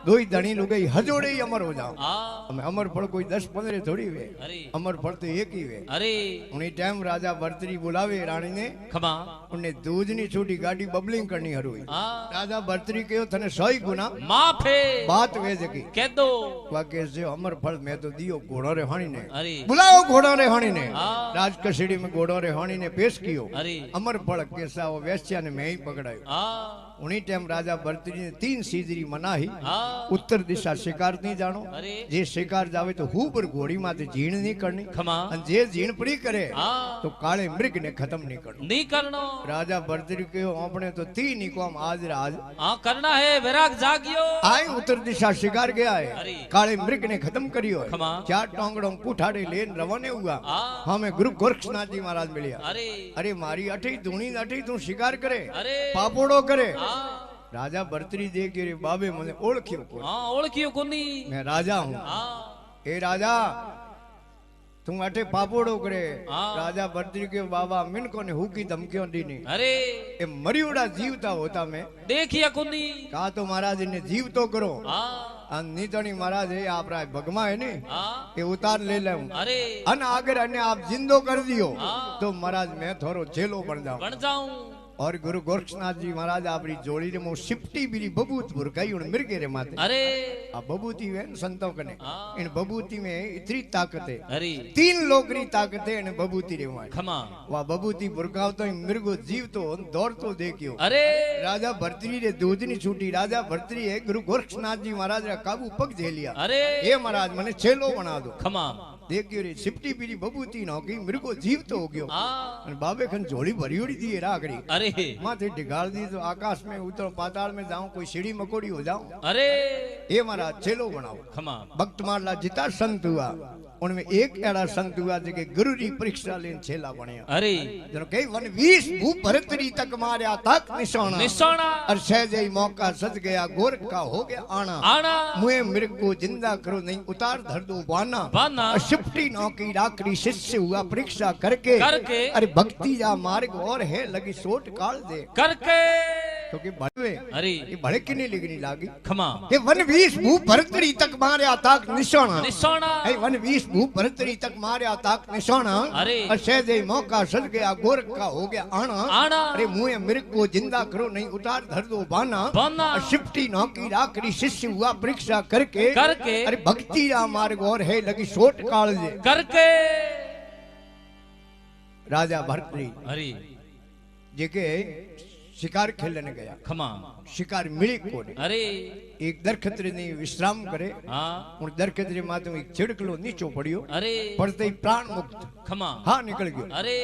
दो ही धनी लुगाई हजोड़े ही अमर हो जाओ हाँ हमें अमर फल कोई 10-15 थोड़ी वे अरे अमर फल तो एक ही वे अरे उन्हीं टाइम राजा भरतरी बुलावे रानी ने खमा उन्हें दूधनी छोटी गाड़ी बबलिंग करनी हरुई हाँ राजा भरतरी कहो थने 100 गुना माफे बात वे जकी कह दो वाके से अमर फल मैं तो दियो घोड़ा रे हाणी ने अरे बुलाओ घोड़ा रे हाणी ने हाँ राज कसेड़ी में घोड़ा रे हाणी ने पेश कियो अरे अमर फल कैसा वो वैश्या ने मैं ही पकड़ायो हाँ उन्हीं टाइम राजा भरतरी ने 3 सीजरी मनाही हाँ उत्तर दिशा शिकार नहीं जानो अरे जे शिकार जावे तो हु पर घोड़ी माथे जीण नहीं करनी खमा अन जे जीण पड़ी करे हाँ तो काले मृग ने खत्म नहीं करना नहीं करनो राजा भरतरी के अपने तो 3 ही काम आज राज हाँ करना है वैराग जागियो आए उत्तर दिशा शिकार गया है अरे काले मृग ने खत्म करियो है खमा 4 टोंगड़ों कुठाड़े लेन रवाने हुआ हाँ हमें गुरु गोरक्षनाथ जी महाराज मिलिया अरे अरे मारी अठी धूनी अठी तू शिकार करे अरे पापोड़ो करे हाँ राजा भरतरी देख के रे बाबे मने ओळख्यो कोई हाँ ओळखियो कोनी मैं राजा हूँ हाँ ए राजा तू अठे पापोड़ो करे हाँ। राजा भरतरी के बाबा मिन को ने हुकी धमकियों दीनी अरे ए मरियोड़ा जीवता होता मैं देखिया कोनी कहा तो महाराज ने जीव तो करो हाँ नीतोनी महाराज है आप राय भगमा है ने हाँ ये उतार ले ले अरे अन अगर अन्य आप जिंदो कर दियो हाँ। तो महाराज मैं थोड़ो जेलो बन जाऊं बन जाऊं और गुरु गोरक्षनाथ जी महाराज आपरी जोड़ी रे मो शिफ्टी बीरी बबूत बुरकाई उन मिर्गे रे माथे अरे आ बबूती है न संतों कने हाँ। इन बबूती में इतनी ताकत है अरे 3 लोकरी ताकत है इन बबूती रे वहां खमा वा बबूती बुरकाव तो मिर्गो जीव तो दौड़ तो देखियो अरे राजा भरतरी रे दूधनी छूटी राजा भरतरी है गुरु गोरक्षनाथ जी महाराज रा काबू पग झेलिया अरे ये महाराज मने छेलो बना दो खमा देखियो रे सिपटी पीरी बबूती न होगी मिर्गो जीव तो हो गयो हाँ अन बाबे खन झोली भरी उड़ी दी रागड़ी अरे माथे ढिगाल दी तो आकाश में उतर पाताल में जाऊं कोई सीढ़ी मकोड़ी हो जाऊं अरे ये महाराज चेलो बनाओ खमा भक्त मारला जिता संत हुआ उनमें एक एड़ा संत हुआ जेके गुरु री परीक्षा लेन छेला बणया अरे जनो कई वन 20 भू भरतरी तक मारया तक निशाना निशाना और सहज ही मौका सज गया गोरख का हो गया आना आना मुए मृग को जिंदा करो नहीं उतार धर दो बाना बाना और शिफ्टी नौ की राकड़ी शिष्य हुआ परीक्षा करके करके अरे भक्ति जा मार्ग और है लगी सोट काल दे करके तो के भड़वे अरे ये भड़कने लगनी लागी खमा के वन 20 भू भरतरी तक मारया ताक निशाना निशाना ए वन 20 भू भरतरी तक मारया ताक निशाना अरे और सहजे मौका सद गया गोरख का हो गया आना आना अरे मुंह मृग को जिंदा करो नहीं उतार धर दो बाना बाना और शिफ्टी नौकी राकरी शिष्य हुआ परीक्षा करके अरे भक्ति रा मार्ग और है लगी सोट काल जे करके राजा भरतरी अरे जेके शिकार खेलने गया खमा शिकार मिली कोने अरे एक दरखत रे नहीं विश्राम करे हाँ उन दरखत रे माथे एक छिड़कलो नीचो पड़ियो अरे पड़ते ही प्राण मुक्त खमा हाँ निकल गयो अरे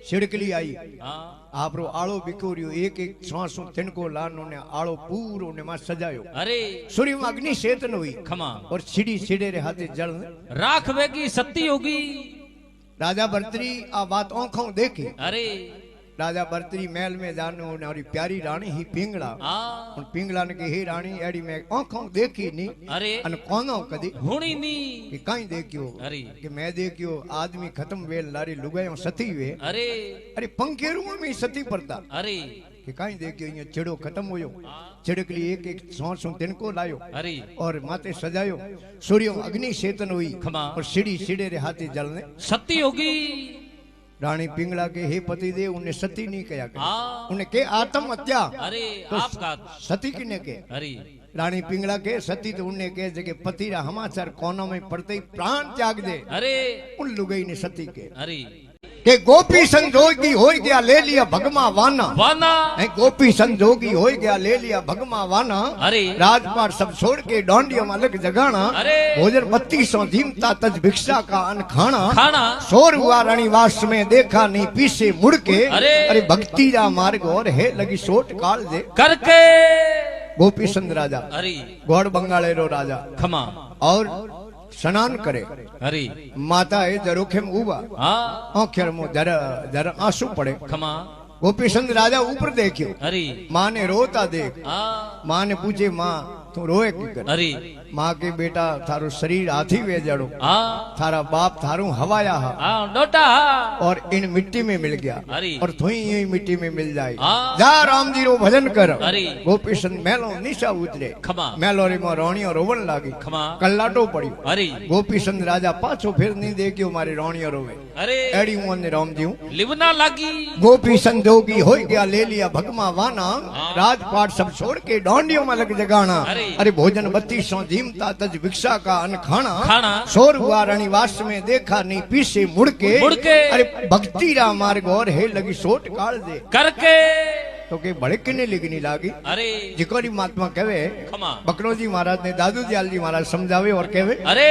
छिड़कली आई हाँ आपरो आळो बिकोरियो एक एक श्वासों तिनको लानो ने आळो पूरो ने मा सजायो अरे सूर्य में अग्नि सेतन हुई खमा और छिड़ी छिड़े रे हाथे जल राख वेगी सत्ती होगी राजा भरतरी आ बात आंखों देखी अरे राजा भरतरी महल में जानो ने और प्यारी रानी ही पिंगला हाँ उन पिंगला ने के हे रानी एड़ी में आंखों देखी नी अरे अन कोनो कदी हुणी नी कि काई देखियो अरे कि मैं देखियो आदमी खत्म वेल लारी लुगायो सती वे अरे अरे पंखेरू में सती पड़ता अरे कि काई देखियो ये चिड़ो खत्म होयो छिड़कली एक एक सांसों तिनको लायो अरे और माथे सजायो सूर्य अग्नि सेतन हुई खमा और सीढ़ी सीढ़े रे हाथे जलने सत्ती होगी रानी पिंगला के हे पति दे उन्हें सती नहीं कया कर हाँ उन्हें के आत्म हत्या अरे तो आपका सती किने के अरे रानी पिंगला के सती तो उन्हें के जगह पति रा हमाचार कोनों में पड़ते ही प्राण त्याग दे अरे उन लुगई ने सती के अरे के गोपी संजोगी हो गया ले लिया भगमा वाना वाना है गोपी संजोगी हो गया ले लिया भगमा वाना अरे राजपाट सब छोड़ के डोंडियों में अलग जगाना अरे भोजन 3200 जीमता तज भिक्षा का अन्न खाना खाना शोर हुआ रणिवास में देखा नहीं पीछे मुड़ के अरे भक्ति रा मार्ग और है लगी सोट काल दे करके गोपी संत राजा अरे गौड़ बंगाले रो राजा खमा और स्नान करे अरे माता है जरोखेम उबा हाँ आंखेर मो जरा जरा आंसू पड़े खमा गोपी संत राजा ऊपर देखियो अरे माँ ने रोता देख हाँ माँ ने पूछे माँ तू रोए की कर अरे माँ के बेटा थारो शरीर हाथी वे जड़ो हाँ थारा बाप थारू हवाया हा हाँ डोटा और इन मिट्टी में मिल गया अरे और थोई यही मिट्टी में मिल जाए हाँ। जा राम जी रो भजन कर अरे गोपी संत मेलो निशा उतरे खमा मेलोरी में रोणियो रोवन लागी खमा कल्लाटो पड़ियो अरे गोपी संत राजा पाछो फिर नहीं देखियो मारी रोणियो रोवे अरे एड़ी मुंह ने राम जी लिवना लागी गोपी संजोगी हो गया ले लिया भगमा वाना राजपाट सब छोड़ के डोंडियों में लग जगाना अरे भोजन 3200 जीमता तज भिक्षा का अन्न खाना शोर हुआ रणिवास में देखा नहीं पीछे मुड़ के अरे भक्ति रा मार्ग और है लगी सोट काल दे करके तो के भड़कने लिखनी लागी अरे जिकोरी महात्मा कहे खमा बकरो जी महाराज ने दादू दयाल जी महाराज समझावे और कहे अरे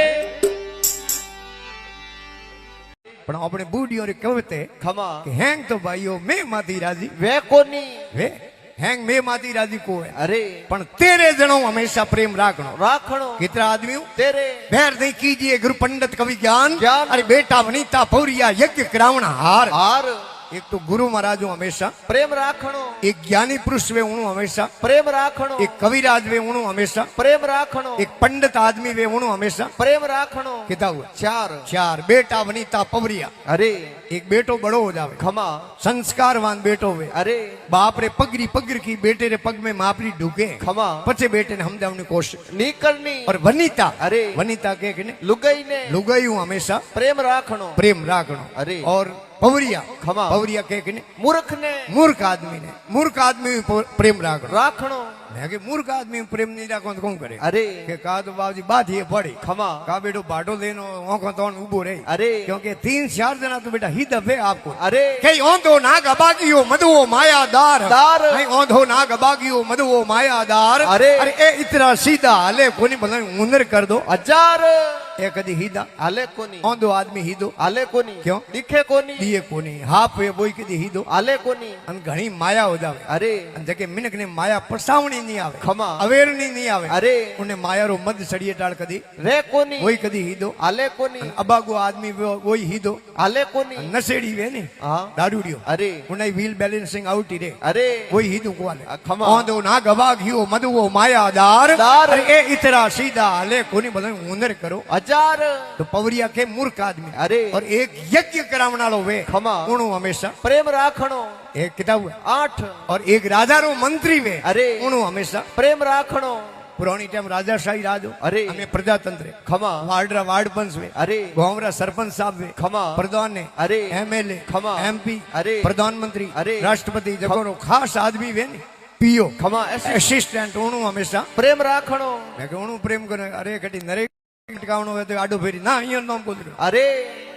पण अपने बूढ़ियों रे कहते खमा कि हैंग तो भाइयों मैं माती राजी वे कोनी वे हैंग में माती राजी को है अरे पण तेरे जनो हमेशा प्रेम राखनो राखणो कितना आदमी तेरे बैर नहीं कीजिए गुरु पंडित कवि ज्ञान ज्ञान। अरे बेटा वनीता पौरिया यज्ञ करावण हार हार एक तो गुरु महाराज हमेशा प्रेम राखणो एक ज्ञानी पुरुष वे उणु हमेशा प्रेम राखणो एक कविराज वे उणु हमेशा प्रेम राखणो एक पंडित आदमी वे उणु हमेशा प्रेम राखणो कितना हुआ चार चार बेटा वनीता पवरिया अरे एक बेटो बड़ो हो जावे खमा संस्कारवान बेटो वे अरे बाप रे पगरी की बेटे रे पग में मापरी ढूके खमा पचे बेटे ने समझावनी कोशिश नी करनी और वनीता अरे वनीता के ने लुगाई ने लुगाई हूं हमेशा प्रेम राखणो प्रेम राखनो अरे और पवरिया खमा पवरिया के ने मूर्ख ने मूर्ख आदमी ने मूर्ख आदमी भी प्रेम राखनो राखणो मैं के मूर्ख आदमी प्रेम नहीं राखो तो कौन करे अरे के का तो बाबूजी बात ये पड़ी खमा का बेटो बाटो लेनो ओको तोन उबो रे अरे क्योंकि 3-4 जना तो बेटा ही दफे आपको अरे कई ओंधो नाग अबागियो मधुओ मायादार दार नहीं ओंधो नाग अबागियो मधुओ मायादार अरे ए इतना सीधा हले कोनी भला उंदर कर दो हजार ए कदी हीदा हाले कोनी ओंधो आदमी हीदो हाले कोनी क्यों दिखे कोनी दिए कोनी हाफ वे बोई कदी हीदो हाले कोनी अन घणी माया हो जावे अरे अन जके मिनक ने माया परसावणी नहीं आवे खमा अवेरनी नहीं आवे अरे उन्हें माया रो मद सड़िए टाल कदी रे कोनी वही कदी हीदो हाले कोनी अबागो आदमी वही हीदो हाले कोनी नसेड़ी वे ने हाँ दारूडियो अरे उन्हें व्हील बैलेंसिंग आउट ही रे अरे वही हीदो को वाले खमा ओंधो नाग अबागियो मधुओ मायादार दार। अरे ए इतना सीधा हले कोनी भला उंदर करो हजार तो पवरिया के मूर्ख आदमी अरे और एक यज्ञ करावनालो वे खमा उणु हमेशा प्रेम राखणो एक किताब हुआ 8 और एक राजा रो मंत्री वे अरे उन्हों हमेशा प्रेम राखणो पुरानी टाइम राजाशाही राज हो अरे हमें प्रजातंत्र खमा वार्डरा वार्ड पंच वे अरे गांवरा सरपंच साहब वे खमा प्रधान ने अरे एमएलए खमा एमपी अरे प्रधानमंत्री अरे राष्ट्रपति जगोरो खास आदमी वे ने पीओ खमा असिस्टेंट उन्हों हमेशा प्रेम राखणो मैं के उन्हों प्रेम करे अरे कटी नरे टिकावणो है तो आडो फेरी ना अहिया नाम बोल अरे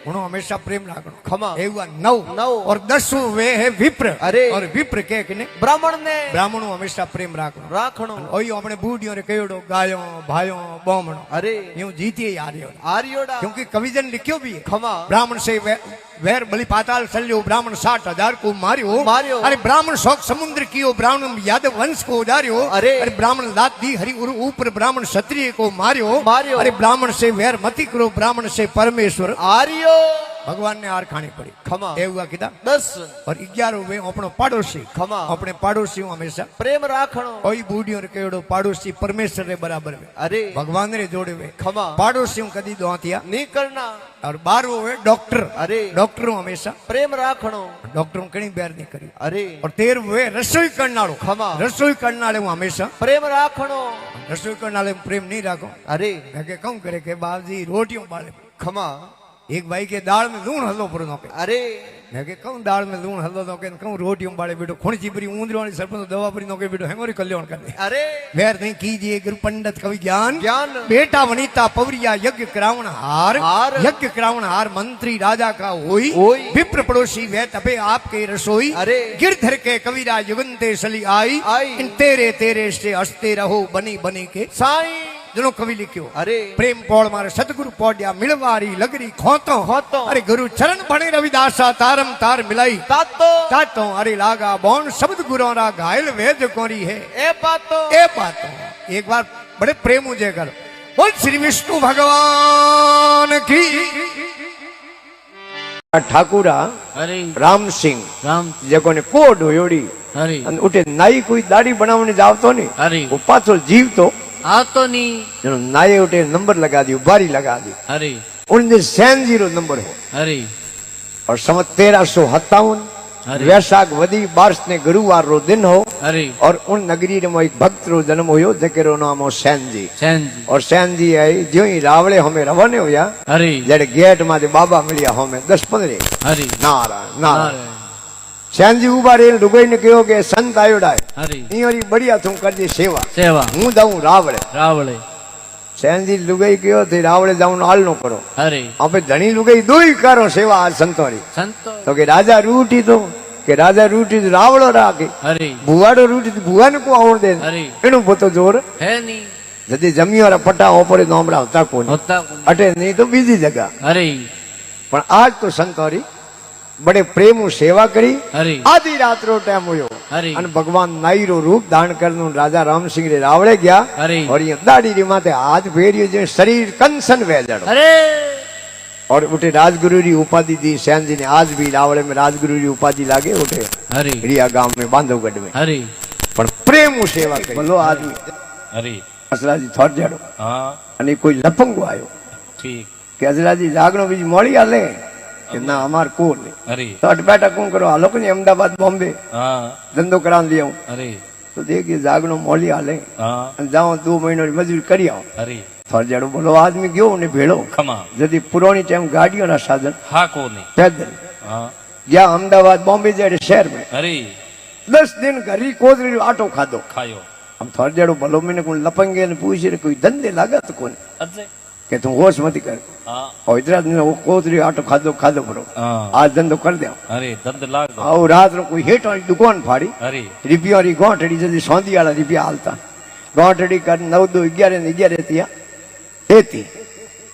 उन्हों हमेशा प्रेम राखणो खमा एवा 9 और 10 वे है विप्र अरे और विप्र के कने ब्राह्मणों हमेशा प्रेम राखणो ओई अपने बूढ़ियों रे कयोड़ो गायो भायो बोमणो अरे यूं जीतिए आर्योड़ा क्योंकि कविजन लिखियो भी है खमा ब्राह्मण से वैर बलि पाताल चल्यो ब्राह्मण 60,000 को मारियो अरे ब्राह्मण शोक समुद्र कियो ब्राह्मण यादव वंश को उजारियो अरे ब्राह्मण लात दी हरि ऊपर ब्राह्मण क्षत्रिय को मारियो अरे ब्राह्मण से वैर मति करो ब्राह्मण से परमेश्वर आर्यो भगवान ने हार खानी पड़ी खमा हुआ किता 10 और 11 वे अपनो पाड़ोसी खमा अपने पाड़ोसी हमेशा प्रेम राखणो कोई बूढ़ियों रे केड़ो पाड़ोसी परमेश्वर रे बराबर वे अरे भगवान रे जोड़े वे खमा पाड़ोसियों कदी दोतिया नहीं करना और 12 वे डॉक्टर अरे डॉक्टरों हमेशा प्रेम राखणो डॉक्टरों कणी बैर नहीं करी अरे और 13 वे रसोई करनारो खमा रसोई करनाले हूं हमेशा प्रेम राखणो रसोई करनाले प्रेम नहीं राखो अरे मैं के कहूं करे के बाबजी रोटियों बाले खमा एक भाई के दाल में लूण हलो पर नो के अरे मैं के कहूं दाल में लूण हलो तो के कहूं रोटियों बाले बेटो खुण चिपरी ऊंदरवाणी सरपंच दवा परी नो के बेटो हेंगोरी कल्याण कर दे अरे वैर नहीं कीजिए गुरु पंडित कवि ज्ञान ज्ञान बेटा वनिता पवरिया यज्ञ करावण हार यज्ञ करावण हार मंत्री राजा का होई विप्र पड़ोसी वह तपे आपके रसोई अरे गिरधर के कविरा युगंते सली आई इन तेरे तेरे से हंसते रहो बनी बनी के साईं जनो कवि लिखियो अरे प्रेम पोड़ मारे सतगुरु पोड्या मिलवारी लगरी खोतो अरे गुरु चरण बने रविदासा तारम तार मिलाई तातो अरे लागा बौन शब्द गुरों रा घायल वेद कोरी है ए बातो एक बार बड़े प्रेम उजे कर बोल श्री विष्णु भगवान की ठाकुरा अरे राम सिंह राम जेको ने कोड होयोड़ी अरे अन उठे नाई कोई दाढ़ी बनावने जावतो नहीं अरे वो पाछो जीव तो आतो नहीं जनो नाये उठे नंबर लगा दी बारी लगा दी अरे उनने 0 नंबर हो अरे और संवत 1357 वैशाख वदी बारिश ने गुरुवार रो दिन हो अरे और उन नगरी में एक भक्त रो जन्म होयो जेकेरो नाम हो सैन जी और सैन जी आई जो ही रावले हमें रवाने होया अरे जड़े गेट माथे बाबा मिलिया हमें 10-15 अरे नारायण नारायण सैन जी उबारे लुगाई ने कहो के संत आयोड़ा है अरे इयोरी बढ़िया तू कर दे सेवा सेवा हूं जाऊं रावले रावले सैन जी लुगाई कहो थे रावले जाऊं आल नो करो अरे आपे धनी लुगाई दो ही करो सेवा आज संतोरी संतो तो के राजा रूटी तो के राजा रूटी तो रावड़ो राके अरे बुआड़ो रूटी तो बुआ ने को आवण दे अरे एनु बोतो जोर है नहीं जदी जमियोरा पट्टा ऊपर नोमरा होता कोनी होता अटे नहीं तो बीजी जगह अरे पण आज तो संतोरी बड़े प्रेम सेवा करी अरे आधी रात रो टाइम हुयो अरे अन भगवान नाई रो रूप धारण करनु राजा राम सिंह रे रावड़े गया अरे और ये दाढ़ी री माथे हाथ फेरियो जे शरीर कंसन वे जड़ो अरे और उठे राजगुरु री उपाधि दी सैन जी ने आज भी रावड़े में राजगुरु री उपाधि लागे उठे अरे रिया गांव में बांधवगढ़ में अरे पण प्रेम सेवा करी बोलो आदमी अरे असरा जी थोड़ जड़ो हां अने कोई लफंगो आयो ठीक के असरा जी जागनो बीज मोड़ी आले कि ना हमार को नहीं अरे तो अट बैठा कौन करो हालो को अहमदाबाद बॉम्बे हां धंधो करा लिया अरे तो देखिए जागनो मोली हाले हां जाओ 2 महीनों मजदूरी करी आओ अरे थोड़ जड़ो बोलो आदमी गयो ने भेड़ो खमा जदी पुरानी टाइम गाड़ियों ना साधन हा को नहीं पैदल हां गया अहमदाबाद बॉम्बे जड़े शहर में अरे 10 दिन घरी कोदरी आटो खादो खायो हम थोड़ जड़ो बोलो मैंने कोई लपंगे ने पूछे कोई धंधे लागत कोन अजे के तू होश मत कर हां और इधर वो कोदरी आटो खादो बरो हां आज धंधो कर दे अरे दंद लाग और रात रो कोई हेठ वाली दुकान फाड़ी अरे रिपिया री गोठड़ी जदी सौंदी वाला रिपिया हालता गोठड़ी कर 9 2 11 ने 11 तिया एती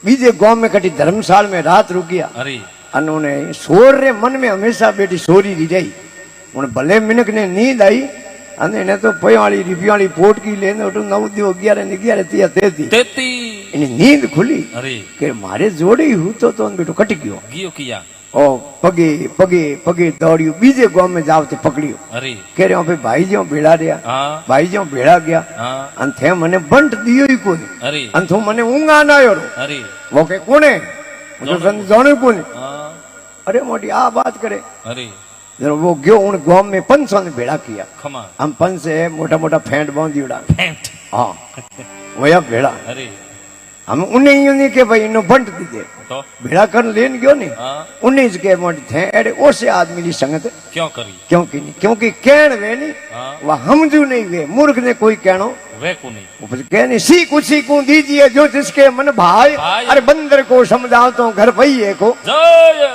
बीजे गांव में कटी धर्मशाला में रात रुकिया अरे उन्होंने सोर रे मन में हमेशा बेटी सोरी री रही उन भले मिनक ने नींद आई अने ने तो पयाली रिपियाली पोटकी लेने उठ 9 2 11 ने 11 तिया 33 इनी नींद खुली अरे के मारे जोड़े ही हूं तो बेटो कट गयो किया ओ पगे पगे पगे दौड़ियो बीजे गांव में जावते पकड़ियो अरे कह रहे पे भाई जो भेड़ा रहा हां भाई जो भेड़ा गया हां अन थे मने बंट दियो ही कोनी अरे अन तो मने ऊंगा ना आयो अरे वो के कोने मुझे सन जाने कोनी हां अरे मोटी आ बात करे अरे जरा वो गयो उन गांव में 500 ने भेड़ा किया। खमा हम 5 से मोटा मोटा फेंट बांधी उड़ा। फेंट हाँ वया भेड़ा अरे हम उन्हें यूं नहीं के भाई इन्हों बंट दीजिए तो भेड़ा कर लेन गयो नहीं हाँ उन्हीं के मोटे थे अरे ओसे आदमी की संगत क्यों करी क्योंकि नहीं क्योंकि कहण वे नहीं हाँ वह हमजू नहीं वे मूर्ख ने कोई कहनो वे को नहीं वो फिर कहने सी को दीजिए जो जिसके मन भाई भाई। अरे बंदर को समझाओ तो घर भैये को जय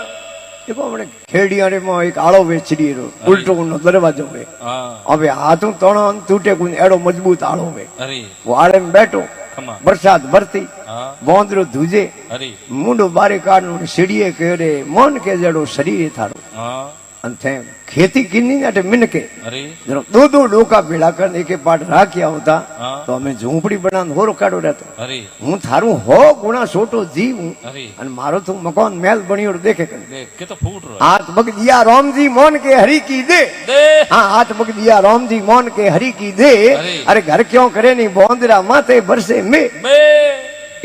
देखो हमने खेड़िया रे में एक आड़ो वेचड़ी रो उल्टो उनो दरवाजो वे हाँ अबे हाथों तोड़ो टूटे कुछ एड़ो मजबूत आड़ो वे अरे वो आड़े में बैठो खमा बरसात भरती हाँ बोंदरो धुजे अरे मुंडो बारे काढनो सीढ़ीए करे मन के जड़ो शरीर थारो हाँ अंथे खेती किन्नी अटे मिनके अरे जरा दो डोका भेड़ा कर एक पाट राख्या होता हाँ तो हमें झूंपड़ी बनाने होरो काढो रहतो अरे हूँ थारू हो गुणा छोटो जीव हूँ अरे अन मारो तो मकान महल बनियो देखे कर देख के तो फूट रहा है हाथ बग दिया राम जी मोहन के हरि की दे दे हाँ हाथ बग दिया राम जी मोहन के हरि की दे अरे। अरे घर क्यों करे नहीं बोंदरा माथे बरसे में बे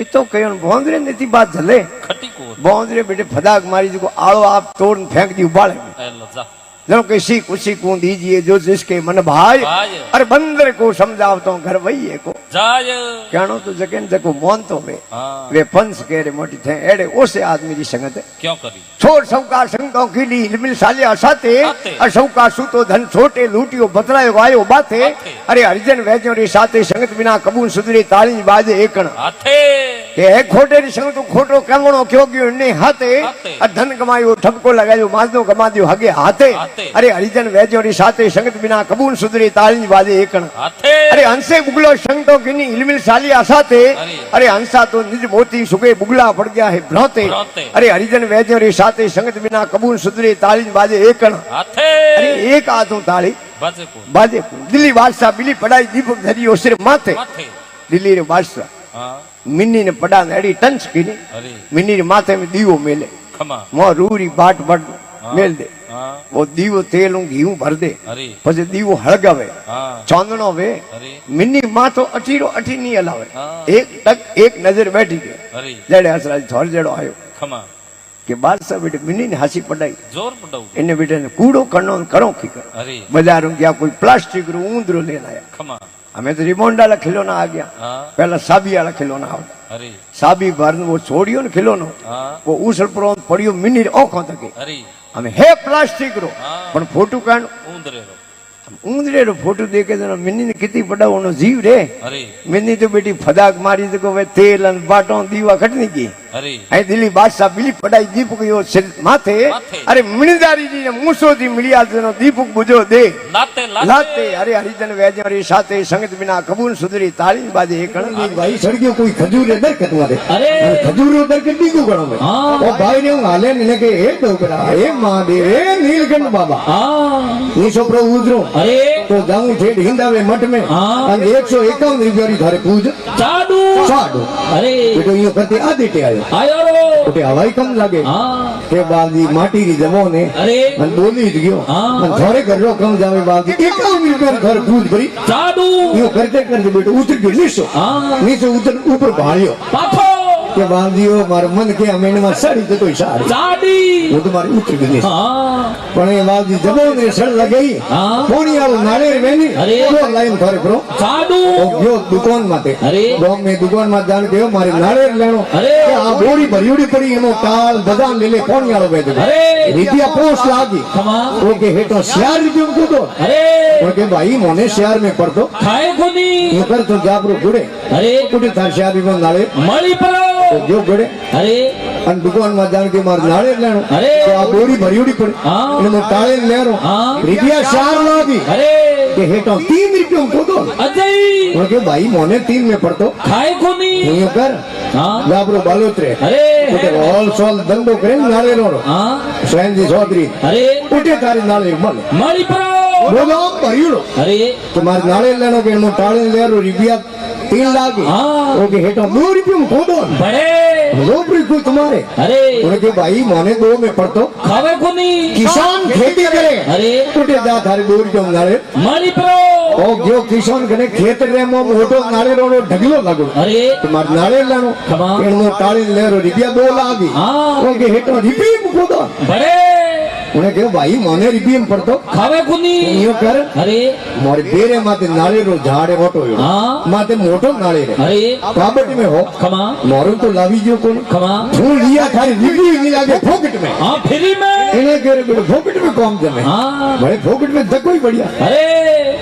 इतो कयो बोंदरे ने ती बात झले खटी को बोंदरे बेटे फदाक मारी जो आलो आप तोड़ फेंक दी उबाले ए लज्जा जनो किसी कुछ को दीजिए जो जिसके मन भाई भाई। अरे बंदर को समझाओ तो घर वही को जाय कहनो तो जगन जको मोन तो वे हाँ वे पंच के रे मोटी थे एड़े ओसे आदमी की संगत है क्यों करी छोड़ सौका संगों की ली हिलमिल सालिया साथे साथे। अशौका सूतो धन छोटे लूटियो बतलायो आयो बाथे बाथे। अरे हरिजन वैजो रे साथे संगत बिना कबूल सुधरे ताली बाजे एकण हाथे के है खोटे री संगत खोटो कमणो क्यों गयो ने हाथे हाथे। और धन कमायो ठपको लगायो माजनो कमा दियो हगे हाथे हाथे। अरे हरिजन वैजो री साथे संगत बिना कबूल सुधरे ताली बाजे एकण हाथे अरे हंसे बुगलो संगतो किनी हिलमिल सालिया साथे अरे। अरे हंसा तो निज मोती सुगे बुगला पड़ गया है भ्रांते भ्रांते। अरे हरिजन वैद्य रे साथे संगत बिना कबूल सुधरे ताली बाजे एकण हाथे अरे एक आधो ताली बाजे को बाजे दिल्ली बादशाह बिली पढ़ाई दीपक धरियो सिर माथे माथे दिल्ली रे बादशाह हाँ मिन्नी ने पड़ा नेड़ी टंच की अरे मिन्नी रे माथे में दीवो मेले खमा मो रूरी बाट बड़ हाँ। मेल दे हाँ वो दीवो तेल घी भर दे अरे પછી દીવો હળગાવે हाँ ચાંદણો વે अरे મિની માં તો અઠીરો અઠી નહીં હલાવે हाँ। એક ટક એક નજર બેઠી ગઈ अरे જડે હસરાજ થોર જડો આવ્યો खमा કે બાદશાહ બેટે મિની ને હાસી પડાઈ जोर पड़ाऊ એને બેટે ને કૂડો કરનો કરો ખીકર अरे બજાર ગયા કોઈ પ્લાસ્ટિક રો ઊંદરો લઈને આયા खमा हमें तो रिमोंड वाला खिलौना आ गया हाँ पहला साबी वाला खिलौना आ अरे साबी भर वो छोड़ियो ने खिलौनो हाँ वो उसल पर पड़ियो मिनी ओखों तक अरे हमें है प्लास्टिक रो हाँ। पण फोटो काढ ऊंदरे रो ऊंदरे रो फोटो देखे तो मिनी ने कितनी बड़ा उनो जीव रे अरे मिनी तो बेटी फदाक मारी तो वे तेल अन बाटो दीवा खटनी की अरे ऐ दिल्ली बादशाह बिली पढ़ाई दीपक यो सिर माथे माथे। अरे मिणदारी जी ने मूसो दी मिलिया तो दीपक बुझो दे लाते लाते अरे हरिजन वैद्य रे साथे संगत बिना कबूल सुधरी ताली बाजे एकण भाई सड़गियो कोई खजूर दर कतवारे अरे खजूर दर के दी को गणो में हाँ। ओ भाई ने हाले ने के ए डोगरा ए महादेव ए नीलकंठ बाबा हाँ ये छोकरो उजरो अरे तो जाऊं ठेठ हिंदावे मठ में हाँ। અને 151 રૂપિયા રી ધારે પૂજ चाडू સાડો अरे બેટો યો કરતે આદે ટે આયો आयो रो ઓટે હવાઈ કમ લાગે हाँ કે બાદી માટી રી જમો ને अरे અને બોલી જ ગયો हाँ। અને ઘરે ઘરનો કમ જાવે બાદી 51 રૂપિયા ઘર પૂજ ભરી चाडू યો કરતે કરતે બેટો ઉતર ગયો નીચો हाँ નીચે ઉતર ઉપર ભાળ્યો पाथो કે બાંધીઓ મારો મન કે અમેનમાં સાડી તો તોય સાડી चाडी હું તો મારી ઉતરી ગઈ हाँ પણ એ બાંધી જમો ને સળ લગાઈ हाँ કોણી આવો નાળે વેની અરે। તો લાઈન ફરે કરો चाडू ઓ ગયો દુકાન માટે અરે। ગામ में દુકાન માં જાણ ગયો મારી નાળે લેણો અરે। કે આ બોરી ભર્યુડી પડી એનો તાલ બદામ લે લે કોણી આવો બેઠો અરે। રીતિયા પોસ્ટ લાગી खमा તો કે હેઠો શિયાર રૂપિયો કૂદો अरे પણ કે ભાઈ મોને શિયાર में પડતો खाए कोनी એ કર તો જાબરો ગુડે अरे કુટી તાર શિયાર માં નાળે मळी परो તો ગયો ગુડે अरे અને દુકાન માં જાણ કે મારે નાળે લેણો અરે। તો આ બોરી ભર્યુડી પડી हाँ એનો તાળે લેરો हाँ રીતિયા શિયાર લાગી अरे કે હેઠો 3 રૂપિયો કૂદો अजय પણ કે ભાઈ મોને 3 में પડતો खाए कोनी હું કર हाँ જાબરો બાલોત્રે अरे ઉઠે હોલ સોલ ધંધો કરીને નાળે નો हाँ સ્વયંજી ચૌધરી अरे ઉઠે તારી નાળે મળે मळी परो બોલો ભર્યુડો अरे તો મારે નાળે લેનો કે એનો તાળે લેરો રૂપિયા 3 લાગી हाँ ઓકે હેઠો 2 રૂપિયો ખોદો बड़े રોપડી કોઈ તમારે अरे बोले कि भाई मोने 2 में पड़तो खावे कोनी किसान खेती करे अरे उठे जा थारे 2 रुपया नाले मळी परो ओ जो किसान कने खेत रे मो मोटो नाले रो ढगलो लागो अरे तुम्हार नाले लानो खमा। एनो ताळे लेरो रुपया 2 लागी हाँ ओके हेटो रिपी मुको दो बड़े उन्हें कहो भाई मोने रिपीम पड़तो खावे कुनी यो कर अरे मोरे बेरे माते नाळेरो झाड़े मोटो यो हाँ माते मोटो नाळेरो अरे काबट में हो खमा मोरू तो लावी जो कोन खमा तू लिया थारी रिव्यू मिला के फोकट में हाँ फ्री में इन्हें करे बेटे फोकट में कौन जमे हाँ बड़े फोकट में तक कोई बढ़िया अरे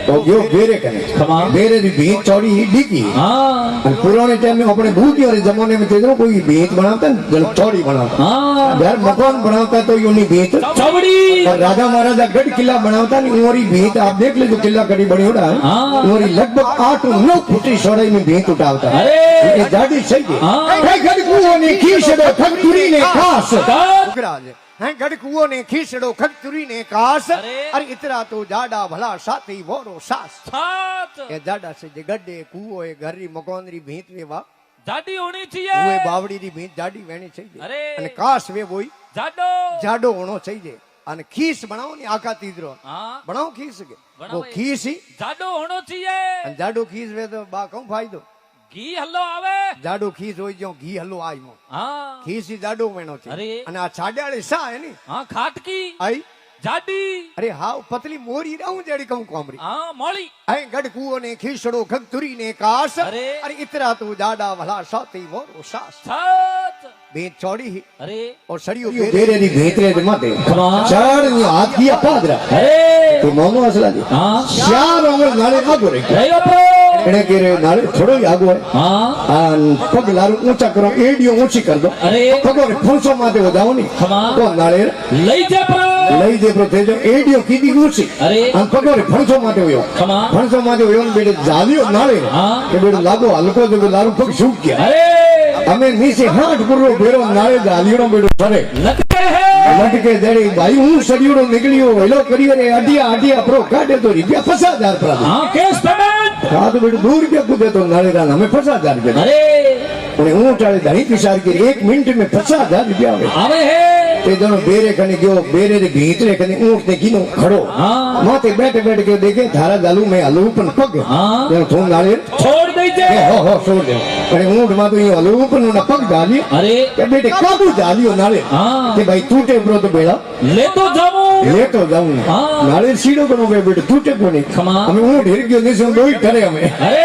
तो यो बेरे कने खमा बेरे दी भीत चौड़ी ही डिकी हाँ और पुराने टाइम में अपने भूखी वाले जमाने में तेजो कोई भीत बनाता जल चौड़ी बनाता हाँ घर मकान बनाता तो यूनी भीत चौड़ी और राजा महाराजा गढ़ किला बनाता नहीं उमरी भीत आप देख ले जो किला कड़ी बड़ी उड़ा है हाँ। उमरी लगभग 8-9 फुट की चौड़ाई में भीत उठाता है अरे ये जाडी सही है हाँ। है गढ़ कुओं ने खींचड़ो खटुरी ने खास कास। उगराज है गढ़ कुओं ने खींचड़ो खटुरी ने खास अरे। अरे इतरा तो जाडा भला साथी वोरो सास सात ये जाडा से जे गड्ढे कुओं ए घरी मकानरी भीत वे वा जाडी होनी उए चाहिए बावड़ी री भीत जाडी वेणी चाहिए अरे। અને કાસ વે બોઈ जाडो જાડો હોણો चाहिए અને ખીસ બનાવો ને આખા તીદરો हाँ બનાવો ખીસ કે बनाओ वो खीस ही जाडो होनो चाहिए અને જાડો ખીસ વે તો બા કઉ ફાયદો घी हल्लो आवे જાડો ખીસ હોય જો ઘી હલ્લો આઈ મો हाँ ખીસ ही જાડો વેણો છે અરે। અને આ છાડ્યાળી સા હે ની हाँ खाटकी આઈ जाडी अरे हाउ पतली मोरी रहूं जड़ी कहूं कोमरी हाँ मोली ऐ गढ़ कुओं ने खीसड़ो खगतुरी ने कास अरे। अरे इतरा तो जाडा भला साथी वोरो सास सात भीत चौड़ी ही अरे और सड़ियो बेरे री भेतरे दे माते खमा। चार नी हाथ किया पादरा अरे तो मोनो असला दी हाँ चार उंगल नाले आगो रे रही प्रो एने केरे नाले थोड़ो ही आगो है हाँ आन पग लारू ऊंचा करो एडियो ऊंची कर दो अरे पगो रे फंसो माते हो जाओ नी खमा। तो नाले लई जा प्रो लई दे प्रो थे जो एडियो कीदी ऊंची अरे। आन पगो रे फंसो माते होयो खमा। फंसो माते होयो ने बेटे जालियो नाले हाँ। के बेटे लागो हल्को जो लारू पग सूख गया अरे हमें नीचे हाथ पुरो बेरो नाले जालियो बेटो सरे लगते हैं लटके दड़ी भाई हूं सड़ियोड़ो निकलियो वेलो करियो रे अडिया अडिया प्रो काटे तो रुपया 50,000 प्रा हाँ केस पेमेंट रात बेट 2 रुपया कूदे तो नाले रान हमें 50,000 रुपया अरे उन्हें ऊंट वाले धनी पिसार के 1 मिनट में 50,000 रुपया आवे आवे है ते दोनों बेरे कने गयो बेरे रे भीतरे कने ऊंट ने कीनो खड़ो हाँ। माथे बैठे बैठ के देखे थारा जालू में हलू पन पग हाँ। जनो थों नाले छोड़ दीजिए हो छोड़ दे अरे ऊंट मा तो ये हलू पन ना पग डाली अरे के बेटे काबू डालियो नाले हाँ। के भाई टूटे ब्रो तो बेड़ा ले तो जाऊं ले तो जाऊं हाँ। नाले सीढ़ो करो बेटे टूटे को नहीं खमा। हमें ऊंट हिर गयो नहीं से दो ही ठरे हमें अरे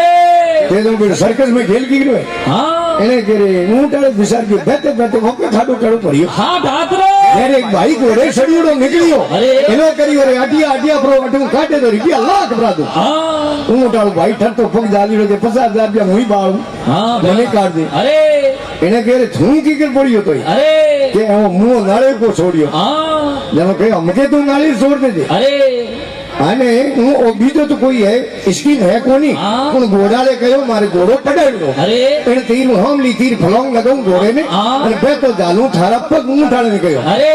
ते जो बेटे सर्कस में खेल की गयो हाँ એને કેરે ઊંટ આળે વિચાર કે બેતે બેતે વખત ખાડો કાઢો પડ્યો हाँ ढातरो ત્યારે એક ભાઈ ઘોડે સડિયોડો નીકળ્યો અરે। એનો કર્યો રે આડિયા આડિયા પ્રો અટું કાઢે તો રૂપિયા લાખ ભરાતો हाँ ઊંટ આળો ભાઈ ઠરતો પગ જાલીડો કે 50,000 રૂપિયા હુંય બાળું हाँ મને કાઢ દે अरे એને કેરે છું કી કર પડ્યો તોય अरे કે હું મુઓ નાળે કો છોડ્યો हाँ જેનો કે અમકે તું નાળે છોડ દેજે अरे અને હું ઓ બીજો તો કોઈ હે સ્કીમ હે કોની हाँ। પણ ઘોડાલે કયો મારે ઘોડો પડાવ્યો अरे એને તીર હમલી તીર ફલોંગ લગાઉં ઘોડે ને हाँ। અને બે તો જાલું થારા પગ ઊંઠાળે ને ગયો अरे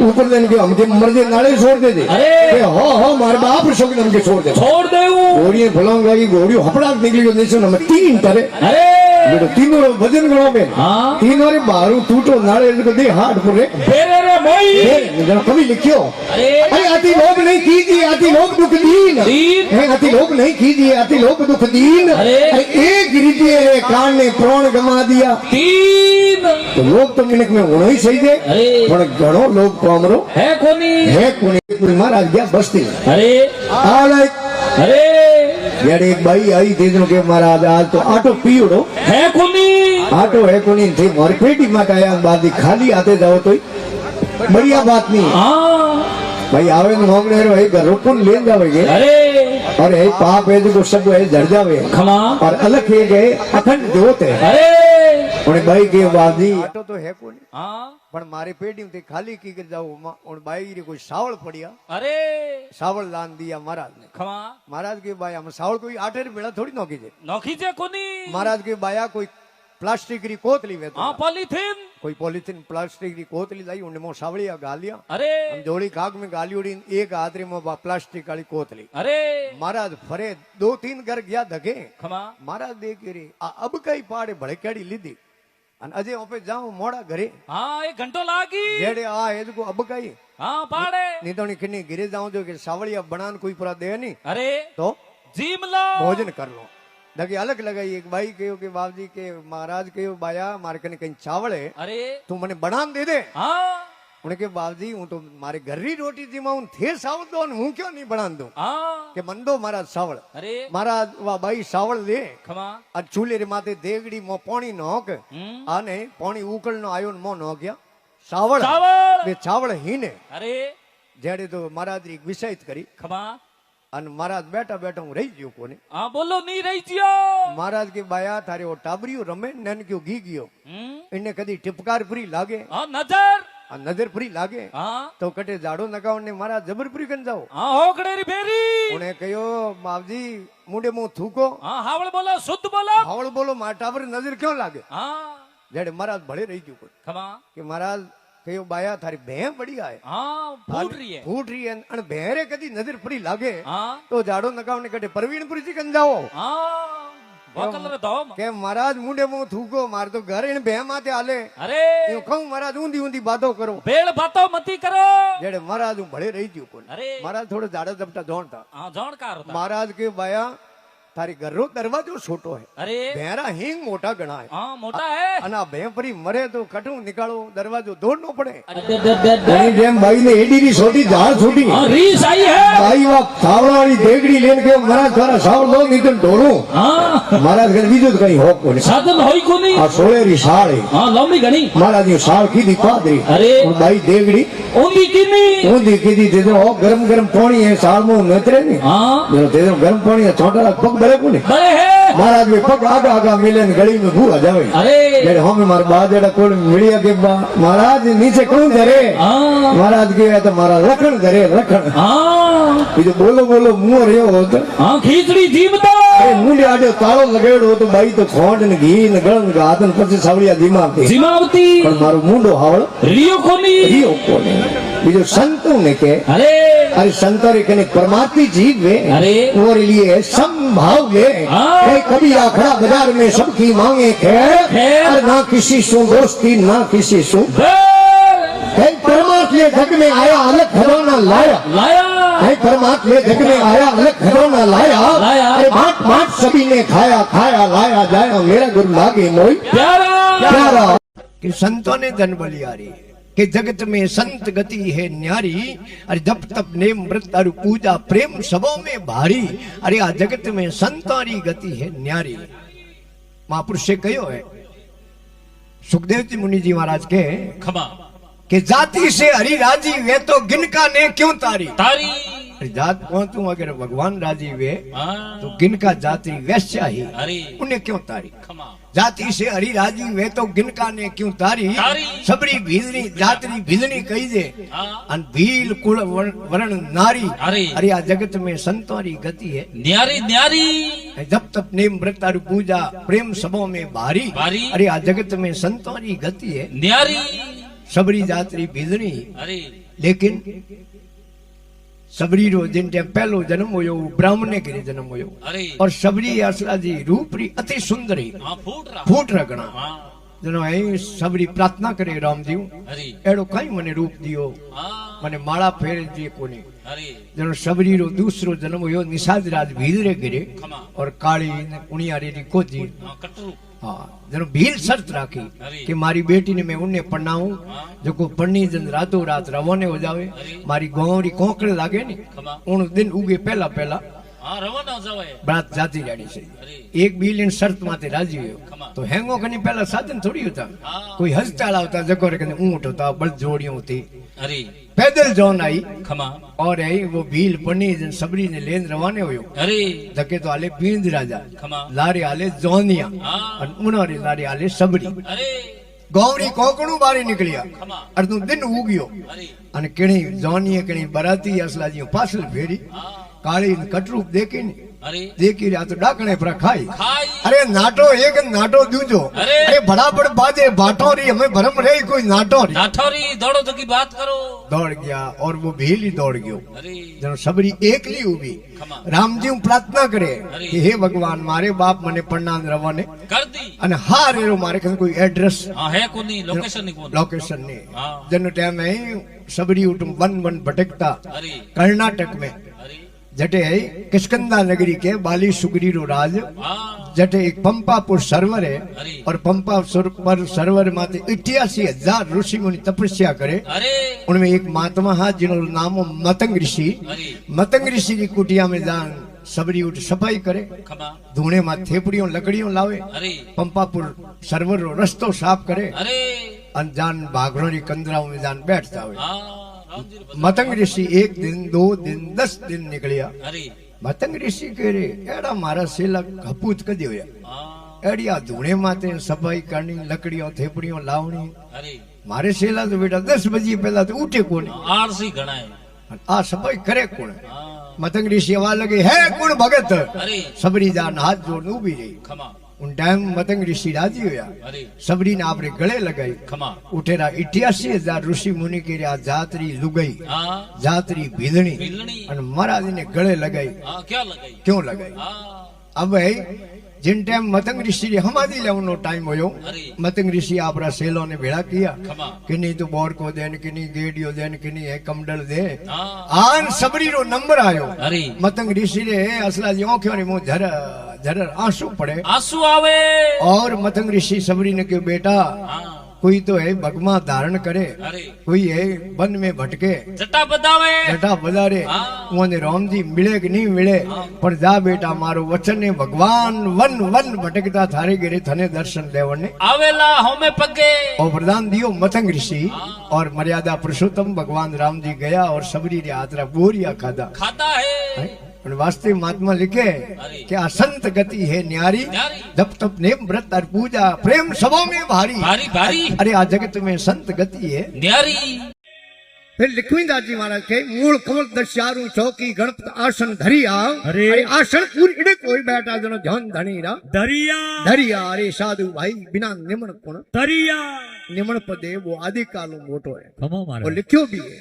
ऊपर देने के हमके मर्दे नाले छोड़ दे दे अरे। के हो मारे बाप शोक हमके छोड़ दे छोड़ दे घोड़ी फलोंग लगी घोड़ी हपड़ा निकली गयो देशो हम 3 करे अरे बेटो तीनों वजन गणो पे हाँ। तीनों रे बारू टूटो नाले को दे हाथ पुरे बेरे रे मोई जन कभी लिखियो अरे अरे अति लोभ नहीं कीजिए अति लोभ दुख दीन दीन। है अति लोभ नहीं कीजिए अति लोभ दुख दीन अरे। एक रीतिए रे कान ने प्राण गमा दिया तीन तो लोग तो मिनक में होना ही सही दे अरे। पण घणो लोग कोमरो है कोनी है कोई महाराज गया बस्ती अरे आले अरे यार एक भाई आई थी जो के महाराज आज तो आटो पीड़ो है कोनी आटो है कोनी थी मारी पेटी में आया बाद खाली आते जाओ तो बढ़िया बात नहीं हाँ भाई आवे न होंगे रो एक रोपन ले जावेगे अरे और है पाप है जो सब है झड़ जावे खमा और अलग है गए अखंड जोत है अरे और भाई के वादी आटो तो है कोनी हाँ पण मारी पेटी में खाली की कर जाओ और भाई रे कोई सावल पड़िया अरे सावल दान दिया महाराज ने खमा महाराज के भाई हम सावल कोई आटे बेड़ा थोड़ी नौकी जे नौखी जे कोनी महाराज के बाया कोई प्लास्टिक री कोतली वे हाँ पॉलीथीन कोई पॉलिथीन प्लास्टिक री कोतली लाई उन्हें मो सावलिया गालिया अरे हम जोड़ी काग में गाली उड़ी एक हाथ रे मो प्लास्टिक वाली कोतली अरे महाराज फरे 2-3 घर गया धके खमा महाराज देख रे अब कई पाड़े भड़केड़ी लीधी अन अजय ओपे जाऊं मोड़ा घरे हाँ एक घंटो लागी जेड़े आ ए को अब कई हाँ पाड़े नहीं तो किन्नी गिरे जाऊं जो कि सावलिया बनान कोई पूरा दे नहीं अरे तो जीम लो भोजन कर लो दगे अलग लगाई एक भाई कहो के बाप जी के महाराज कहो बाया मारे कने कहीं चावल है अरे तू मने बनान दे दे हाँ उन्हें के बाबूजी हूँ तो मारे घर री रोटी थी मैं थे सावल दो हूँ क्यों नहीं बना दूं हाँ के मन दो महाराज सावल अरे महाराज वा बाई सावल दे खमा आ चूल्हे रे माथे देगड़ी मो पानी नोक हम्म, आने पानी उकल नो आयो मो नो गया सावल चावल बे चावल हीने अरे जेड़े तो महाराज री विषयत करी खमा अन महाराज बैठा बैठा हूँ रही गयो कोने हाँ बोलो नहीं रही जियो महाराज के बाया थारे वो टाबरियो रमे नन क्यों गी गयो इन्हें कदी टिपकार फ्री लागे हाँ नजर आ नजर फ्री लागे हाँ तो कटे जाड़ो नगाव ने महाराज जबरपुरी कन जाओ हाँ होकड़े री फेरी उन्हें कहो बाबजी मुंडे मुंह थूको हाँ हावड़ बोलो शुद्ध बोलो हावड़ बोलो मार टाबर नजर क्यों लागे हाँ जेड़े महाराज भले रही गयो कोने खमा कि महाराज कहो बाया थारी भैं बढ़िया है हाँ फूट रही है फूट रही है अन भैरे कदी नजर फ्री लागे हाँ तो जाड़ो नगाव ने कटे परवीनपुरी जी कन जाओ हाँ वकल रे दो के महाराज मुंडे मुंह थूको मार तो घर इन भैं माथे आले अरे यूं कहूं महाराज ऊंधी ऊंधी बातों करो बेड़ बातो मती करो जेड़े महाराज हूं भले रही गयो कोने अरे महाराज थोड़े जाड़ा दबटा जोन था हाँ जानकार होता महाराज के बाया थारी घरो दरवाजो छोटो है अरे भेरा हिंग मोटा गणा है हाँ मोटा है अना भेपरी मरे तो कटू निकालो दरवाजो दौड़नो पड़े ઘણી જેમ ભાઈને એડીની છોટી ઝાડ છૂટી हाँ रीस आई है ભાઈ વા થાવડાની દેગડી લઈને કે મહારાજ તારા સાવળ લો નીકળ ઢોળું हाँ મહારાજ ઘરે બીજું તો કઈ હોક કોને साधन होई को नहीं આ સોળેરી સાળ હે हाँ लंबी घनी મહારાજની સાળ કીધી પાદરી अरे ભાઈ દેગડી ऊंधी किनी ઊંધી કીધી તે જો ગરમ ગરમ પાણી હે સાળ માં નતરે ને हाँ જો તે જો ગરમ પાણી હે છોટા પગ બળે કોને बड़े है મહારાજ વે પગ આગા આગા મિલે ને ગળી में ભૂવા જાવે अरे जेड़े हम मार बाजेड़ा कोण मिलिया के महाराज नीचे कौन धरे हाँ महाराज के तो मारा रखण धरे रखण हाँ बीजो बोलो बोलो मुंह रह्यो होत हाँ खीचड़ी जीमता ए मुंडे आडे ताळो लगाड्यो तो भाई तो खोंड ने घी ने गळन गात ने પછી સાવળિયા ધીમાવતી जिमावती પણ મારો મુંડો હાવળ रियो कोनी रियो कोने बीजो संतों ने के अरे अरे संतों रे कने परमात्मा जीव वे अरे और लिए संभाव वे हाँ। ए कभी आखड़ा बाजार में सबकी मांगे खैर और ना किसी सु दोस्ती ना किसी सु हे परमात्मा जग में आया अलग खजाना लाया लाया हे परमात्मा जग में आया अलग खजाना लाया लाया। अरे बांट बांट सभी ने खाया खाया लाया जाया मेरा गुरु लागे मोई प्यारा प्यारा कि संतों ने धन बलियारी कि जगत में संत गति है न्यारी अरे जप तप नेम व्रत और पूजा प्रेम सबों में भारी अरे आ जगत में संतारी गति है न्यारी महापुरुष से कहो है सुखदेव जी मुनि जी महाराज के खमा कि जाति से हरि राजी वे तो गिनका ने क्यों तारी तारी अरे जात पहुंचू अगर भगवान राजी वे हाँ तो गिनका जाति वैश्या ही अरे उन्हें क्यों तारी खमा जाति से हरि राजी वे तो गिनका ने क्यों तारी तारी। सबरी भीजनी जातरी भीजनी कही दे हाँ अन भील कुल वर्ण नारी अरे अरे आ जगत में संतोरी गति है न्यारी न्यारी जब तप नेम व्रत और पूजा प्रेम सबों में भारी भारी। अरे आ जगत में संतोरी गति है न्यारी सबरी जातरी भीजनी अरे लेकिन सबरी रो जिन टाइम पहलो जन्म होयो ब्राह्मण के जन्म होयो अरे और सबरी असला जी रूपरी अति सुंदरी हाँ फूट रहा फूट रखना हाँ जनो ऐ सबरी प्रार्थना करे राम जी अरे एड़ो कई मने रूप दियो हाँ मने माला फेरे दिए कोने अरे जनो सबरी रो दूसरो जन्म होयो निषाद राज भीलरे गिरे खमा और काली ने उनियारी री कोजी हाँ कटरू हाँ जनो भील शर्त राखी अरे। कि मारी बेटी ने मैं उन्हें पढ़ाऊं हाँ। जो को पढ़नी जन रातों रात रवाने हो जावे अरे। मारी गोवरी कोंकड़े लागे नी खमा उन दिन उगे पहला पहला हाँ रवाना हो जावे बात जाती जानी से अरे एक बिलियन शर्त माते राजी हुयो खमा तो हैंगो कनी पहला साधन थोड़ी होता हाँ कोई हस्ताला होता जको रे कने ऊंट होता बल जोड़ियों होती अरे पैदल जौन आई खमा और आई वो भील पन्नी जन सबरी ने लेन रवाने हुयो अरे धके तो आले बींद राजा खमा लारे आले जोनिया हाँ और उनारे लारे आले सबरी अरे गौरी कोकणू बारी निकलिया खमा और तू दिन उगियो अरे अने केणी जोनिए केणी बराती असला जी पासल फेरी हाँ काली ने कटरूप देखे नी अरे देखी रहा तो डाकणे पर खाई खाई अरे नाटो एक नाटो दूजो अरे। अरे बराबर बाजे बाटो री हमें भरम रही कोई नाटो री नाठौरी दौड़ो तो की बात करो दौड़ गया और वो भील ही दौड़ गयो अरे जनो सबरी एकली हुई खमा राम जी प्रार्थना करे अरे। कि हे भगवान मारे बाप मने प्रणाम रवाने कर दी અને હા રેરો મારે કને કોઈ એડ્રેસ हाँ है कोनी लोकेशन नहीं कोनी लोकेशन ने हाँ जन टाइम है सबरी उठम वन वन भटकता अरे कर्नाटक में अरे जटे है किष्कंदा नगरी के बाली सुगरी रो राज हाँ जटे एक पंपापुर सर्वर है अरे और पंपापुर सर्वर माते 88,000 ऋषि मुनि तपस्या करे। अरे उनमें एक महात्मा है जिन्होंने नाम हो मतंग ऋषि। अरे मतंग ऋषि की कुटिया में जान सबरी उठ सफाई करे, खमा धूणे में थेपड़ियों लकड़ियों लावे, अरे पंपापुर सर्वर रो रस्तो साफ करे, अरे अनजान बाघरों की कंदराओं में जान बैठता हुए। हाँ राम जी रे मतंग ऋषि 1 दिन 2 दिन 10 दिन निकलिया। अरे मतंग ऋषि कह रे एड़ा मारा सेला कपूत कदी होया, हाँ एड़िया धूणे माते सफाई करनी, लकड़ियों थेपड़ियों लावनी। अरे मारे सेला तो बेटा 10 बजे पहला तो उठे कोनी, आरसी घना है आ सफाई करे कोण। हाँ मतंग ऋषि आवाज लगे है कौन भगत। अरे सबरी जान हाथ जोड़ उभी रही। खमा उन टाइम मतंग ऋषि राजी होया, अरे सबरी ने आपरे गले लगाई। खमा उठेरा 88,000 ऋषि मुनि के रे जातरी लुगाई, हाँ जातरी भीलनी बिलनी और महाराज ने गले लगाई। हाँ क्या लगाई क्यों लगाई? हाँ अब है जिन टाइम मतंग ऋषि रे हमारी लेवनो टाइम होयो, अरे मतंग ऋषि आपरा सेलो ने भेड़ा किया खमा कि नहीं तो बोर को देन कि नहीं गेडियो देन कि नहीं है कमडल दे। हाँ आन सबरी रो नंबर आयो। अरे मतंग ऋषि रे असला जी आंखों ने मुंह झर झर आंसू पड़े आंसू आवे और मतंग ऋषि सबरी ने के बेटा हाँ कोई तो है भगमा धारण करे, अरे कोई है वन में भटके जटा बदावे जटा बजारे, हाँ। उन्हें राम जी मिले कि नहीं मिले, पर जा बेटा मारो वचन है भगवान वन वन भटकता थारे गिरे थने दर्शन देवने आवेला होमे पगे और वरदान दियो मतंग ऋषि। और मर्यादा पुरुषोत्तम भगवान राम जी गया और सबरी रे आतरा बोरिया खादा। खाता है और वास्तविक महात्मा लिखे कि असंत गति है न्यारी, न्यारी। जब तब नेम व्रत और पूजा प्रेम सबों में भारी। भारी भारी अरे आ जगत में संत गति है न्यारी। फिर लक्ष्मीदास जी महाराज के मूल कमल दस्यारू चौकी गणपत आसन धरिया। अरे आसन पूरी इड़े कोई बैठा जनो ध्यान धनीरा दरिया धरिया। अरे साधु भाई बिना निमन कोण दरिया निमन पदे वो आदि कालो मोटो है खमो और मारा लिखियो भी है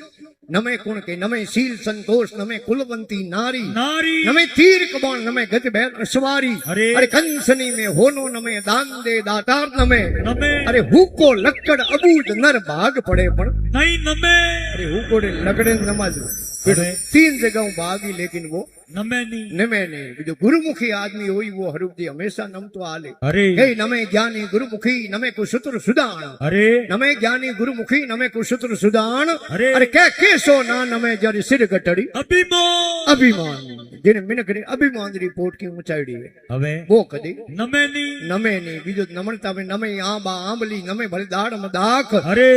नमे कुण के नमे शील संतोष नमे कुलवंती नारी नारी नमे तीर कबाण नमे गज बैल अश्वारी। अरे अरे कंसनी में होनो नमे दान दे दातार नमे नमे अरे हुको लक्कड़ अबूज नर भाग पड़े पण नहीं नमे अरे हुको लकड़े नमाज अरे 3 जगह भागी लेकिन वो नमे नहीं नमे नहीं। जो गुरुमुखी आदमी हुई वो हरूप जी हमेशा नम तो आले। अरे हे नमे ज्ञानी गुरुमुखी नमे कुशुत्र सुदान। अरे नमे ज्ञानी गुरुमुखी नमे कुशुत्र सुदान। अरे अरे क्या केसो ना नमे जरी सिर गटड़ी अभिमान अभिमान जिन मिनक ने अभिमान रिपोर्ट की ऊंचाई है अबे वो कदी नमे नहीं नमे नहीं। बीजो नमनता में नमे आंबा आंबली नमे भलदाड़ मदाख। अरे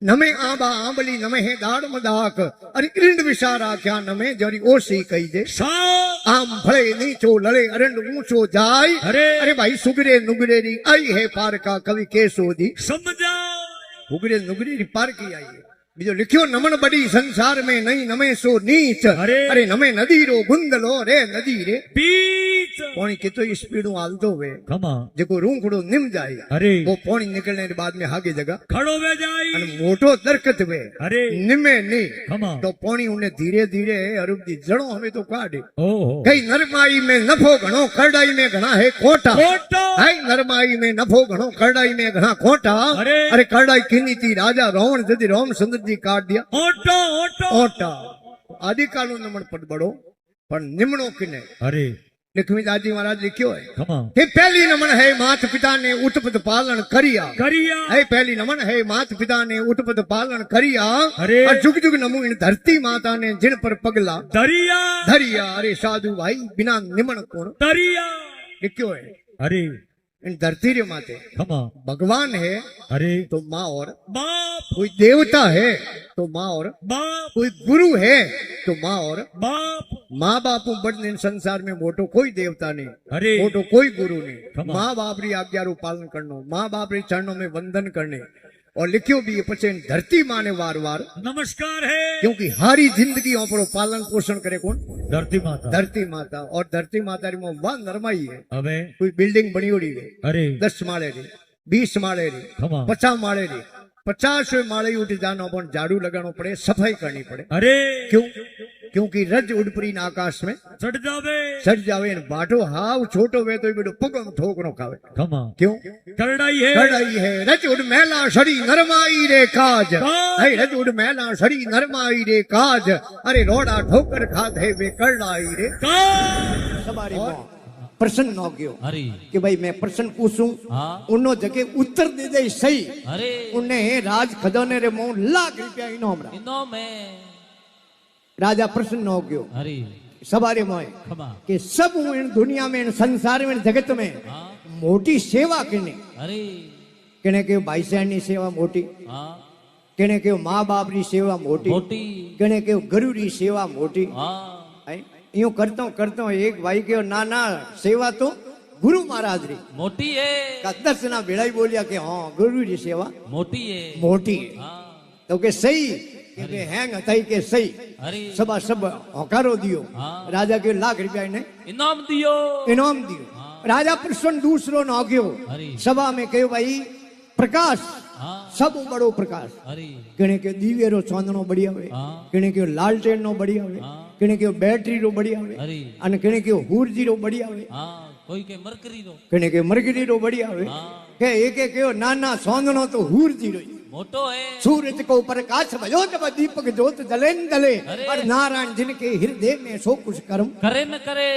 नमे आंबा आंबली नमे है दाड़ मदाख। अरे इरिंड विशारा क्या नमे जरी ओसी कही दे सा आम भले नीचो लड़े अरंड ऊंचो जाय। अरे अरे भाई सुगरे नुगरे री आई है पार का कवि केसो दी समझा उगरे नुगरे री पार की आई है। बीजो लिखियो नमन बड़ी संसार में नहीं नमे सो नीच। अरे नमे नदी रो गुंदलो रे नदी रे बीच पानी कितो स्पीड हालतो वे खमा जेको रूखड़ो निम जाए। अरे वो पानी निकलने के बाद में आगे जगह खड़ो वे जाई अन मोटो दरकत वे अरे निमे नहीं खमा तो पानी उन्हें धीरे धीरे अरुप जी जड़ो हमें तो काटे। ओहो कई नरमाई में नफो घणो करड़ाई में घना है कोटा। कोटा हाय नरमाई में नफो घणो करड़ाई में घना कोटा। अरे अरे करड़ाई किनी थी राजा रावण जदि राम चंद्र जी काट दिया ओटो ओटो ओटा आदि कालो नमन पद बड़ो पर निमणो किने। अरे लक्ष्मीदास जी महाराज लिखियो है खमा कि पहली नमन है मात पिता ने उत्पत पालन करिया। करिया है पहली नमन है मात पिता ने उत्पत पालन करिया। अरे और जुग जुग नमो इन धरती माता ने जिन पर पगला दरिया धरिया। अरे साधु भाई बिना निमन कोण दरिया लिखियो है अरे इन धरती रे माते खमा भगवान है अरे तो माँ और बाप कोई देवता है तो माँ और बाप कोई गुरु है तो माँ और बाप माँ बाप बड़ने संसार में मोटो कोई देवता नहीं अरे मोटो कोई गुरु नहीं। खमा। माँ बाप री आज्ञा रो पालन करनो माँ बाप री चरणों में वंदन करने और लिखियो भी पचे धरती माँ ने वार वार नमस्कार है क्योंकि हारी जिंदगी पर पालन पोषण करे कौन धरती माता धरती माता। और धरती माता री वाह नरमाई है। अबे कोई बिल्डिंग बनी उड़ी है अरे 10 माले री 20 माले री खमा 50 माले री 50 माले उठ जानो अपन झाड़ू लगानो पड़े सफाई करनी पड़े। अरे क्यों? क्योंकि रज उड़परी न आकाश में चढ़ जावे बाटो हाव छोटो वे तो बेटो पगम ठोकनो खावे। खमा क्यों? करड़ाई है करड़ाई है रज उड़ मैला सड़ी नरमाई रे काज। है रज उड़ मैला सड़ी नरमाई रे काज। अरे रोड़ा ठोकर खाधे वे करड़ाई रे का समारी प्रश्न न गयो अरे कि भाई मैं प्रश्न पूछूं हाँ उन्नो जगह उत्तर दे दे सही अरे उन्हें राज खजाने रे मोह ₹1,00,000 इनाम रहा इनो में राजा प्रश्न न गयो अरे सवारे मोए खमा कि सब हूं इन दुनिया में इन संसार में इन जगत में हाँ मोटी सेवा किने अरे किने के भाई सहन नी सेवा मोटी हाँ किने के माँ बाप री सेवा मोटी मोटी किने के गुरु री सेवा मोटी हाँ यूं करता हूं एक भाई के ना ना सेवा तो गुरु महाराज री मोटी है का 10 ना भेड़ाई बोलिया कि हाँ गुरु री सेवा मोटी है मोटी है हाँ तो के सही के बे हैंग हताई के सही अरे सबा सब होकारो दियो हाँ राजा के ₹1,00,000 ने इनाम दियो इनाम दियो राजा प्रसन्न दूसरो न गयो अरे सभा में कहो भाई प्रकाश हाँ सब बड़ो प्रकाश अरे किने के दिवेरो चांदनो बढ़िया हुए हाँ किने के लालटेन नो बढ़िया हुए हाँ किने के बैटरी रो बढ़िया हुए अरे अने किने के हूरजी रो बढ़िया हुए हाँ कोई के मरकरी रो किने के मरगरी रो बढ़िया हुए हाँ के एक एक कहो नाना चांदनो तो हूरजी रो मोटो है सूरज को प्रकाश भयो जब दीपक ज्योत जले न जले अरे। और नारायण जिनके हृदय में सो कुछ कर्म करे न करे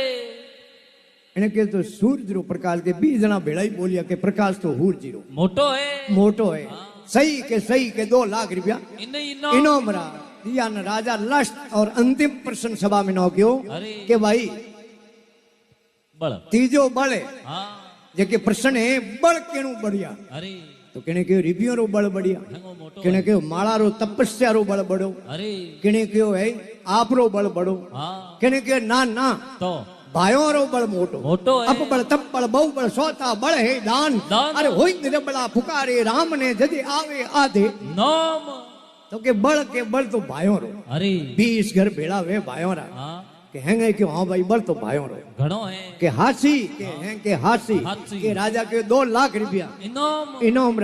એને કે તો સૂરજ રો પ્રકાશ કે 20 જણા ભેળાઈ બોલ્યા કે પ્રકાશ તો હૂરજી રો मोटो है મોટો હે सही के 2 लाख रुपया इने इनो इनाम रहा दिया न राजा लास्ट और अंतिम प्रश्न सभा में न क्यों अरे कि भाई बड़ तीजो बल है हाँ जेके प्रश्न है बल केणु बढ़िया अरे तो केने के रिबियो रो बल बढ़िया हंगो मोटो केने के माला रो तपस्या रो बल बढ़ो अरे केने के है आप रो बल बढ़ो हाँ केने के ना ना तो भाइयों रो बल मोटो मोटो है अप बल तप बल बहु बल सोता बल है दान दान। अरे होई निरबला पुकारे राम ने जदे आवे आधे नाम तो के बल तो भाइयों रो अरे 20 घर भेड़ा वे भाइयों रा हाँ के हेंगे कि हाँ भाई बल तो भाइयों रो घणो है के हासी के हैं के हासी हासी। के राजा के 2 लाख रुपया इनाम इनाम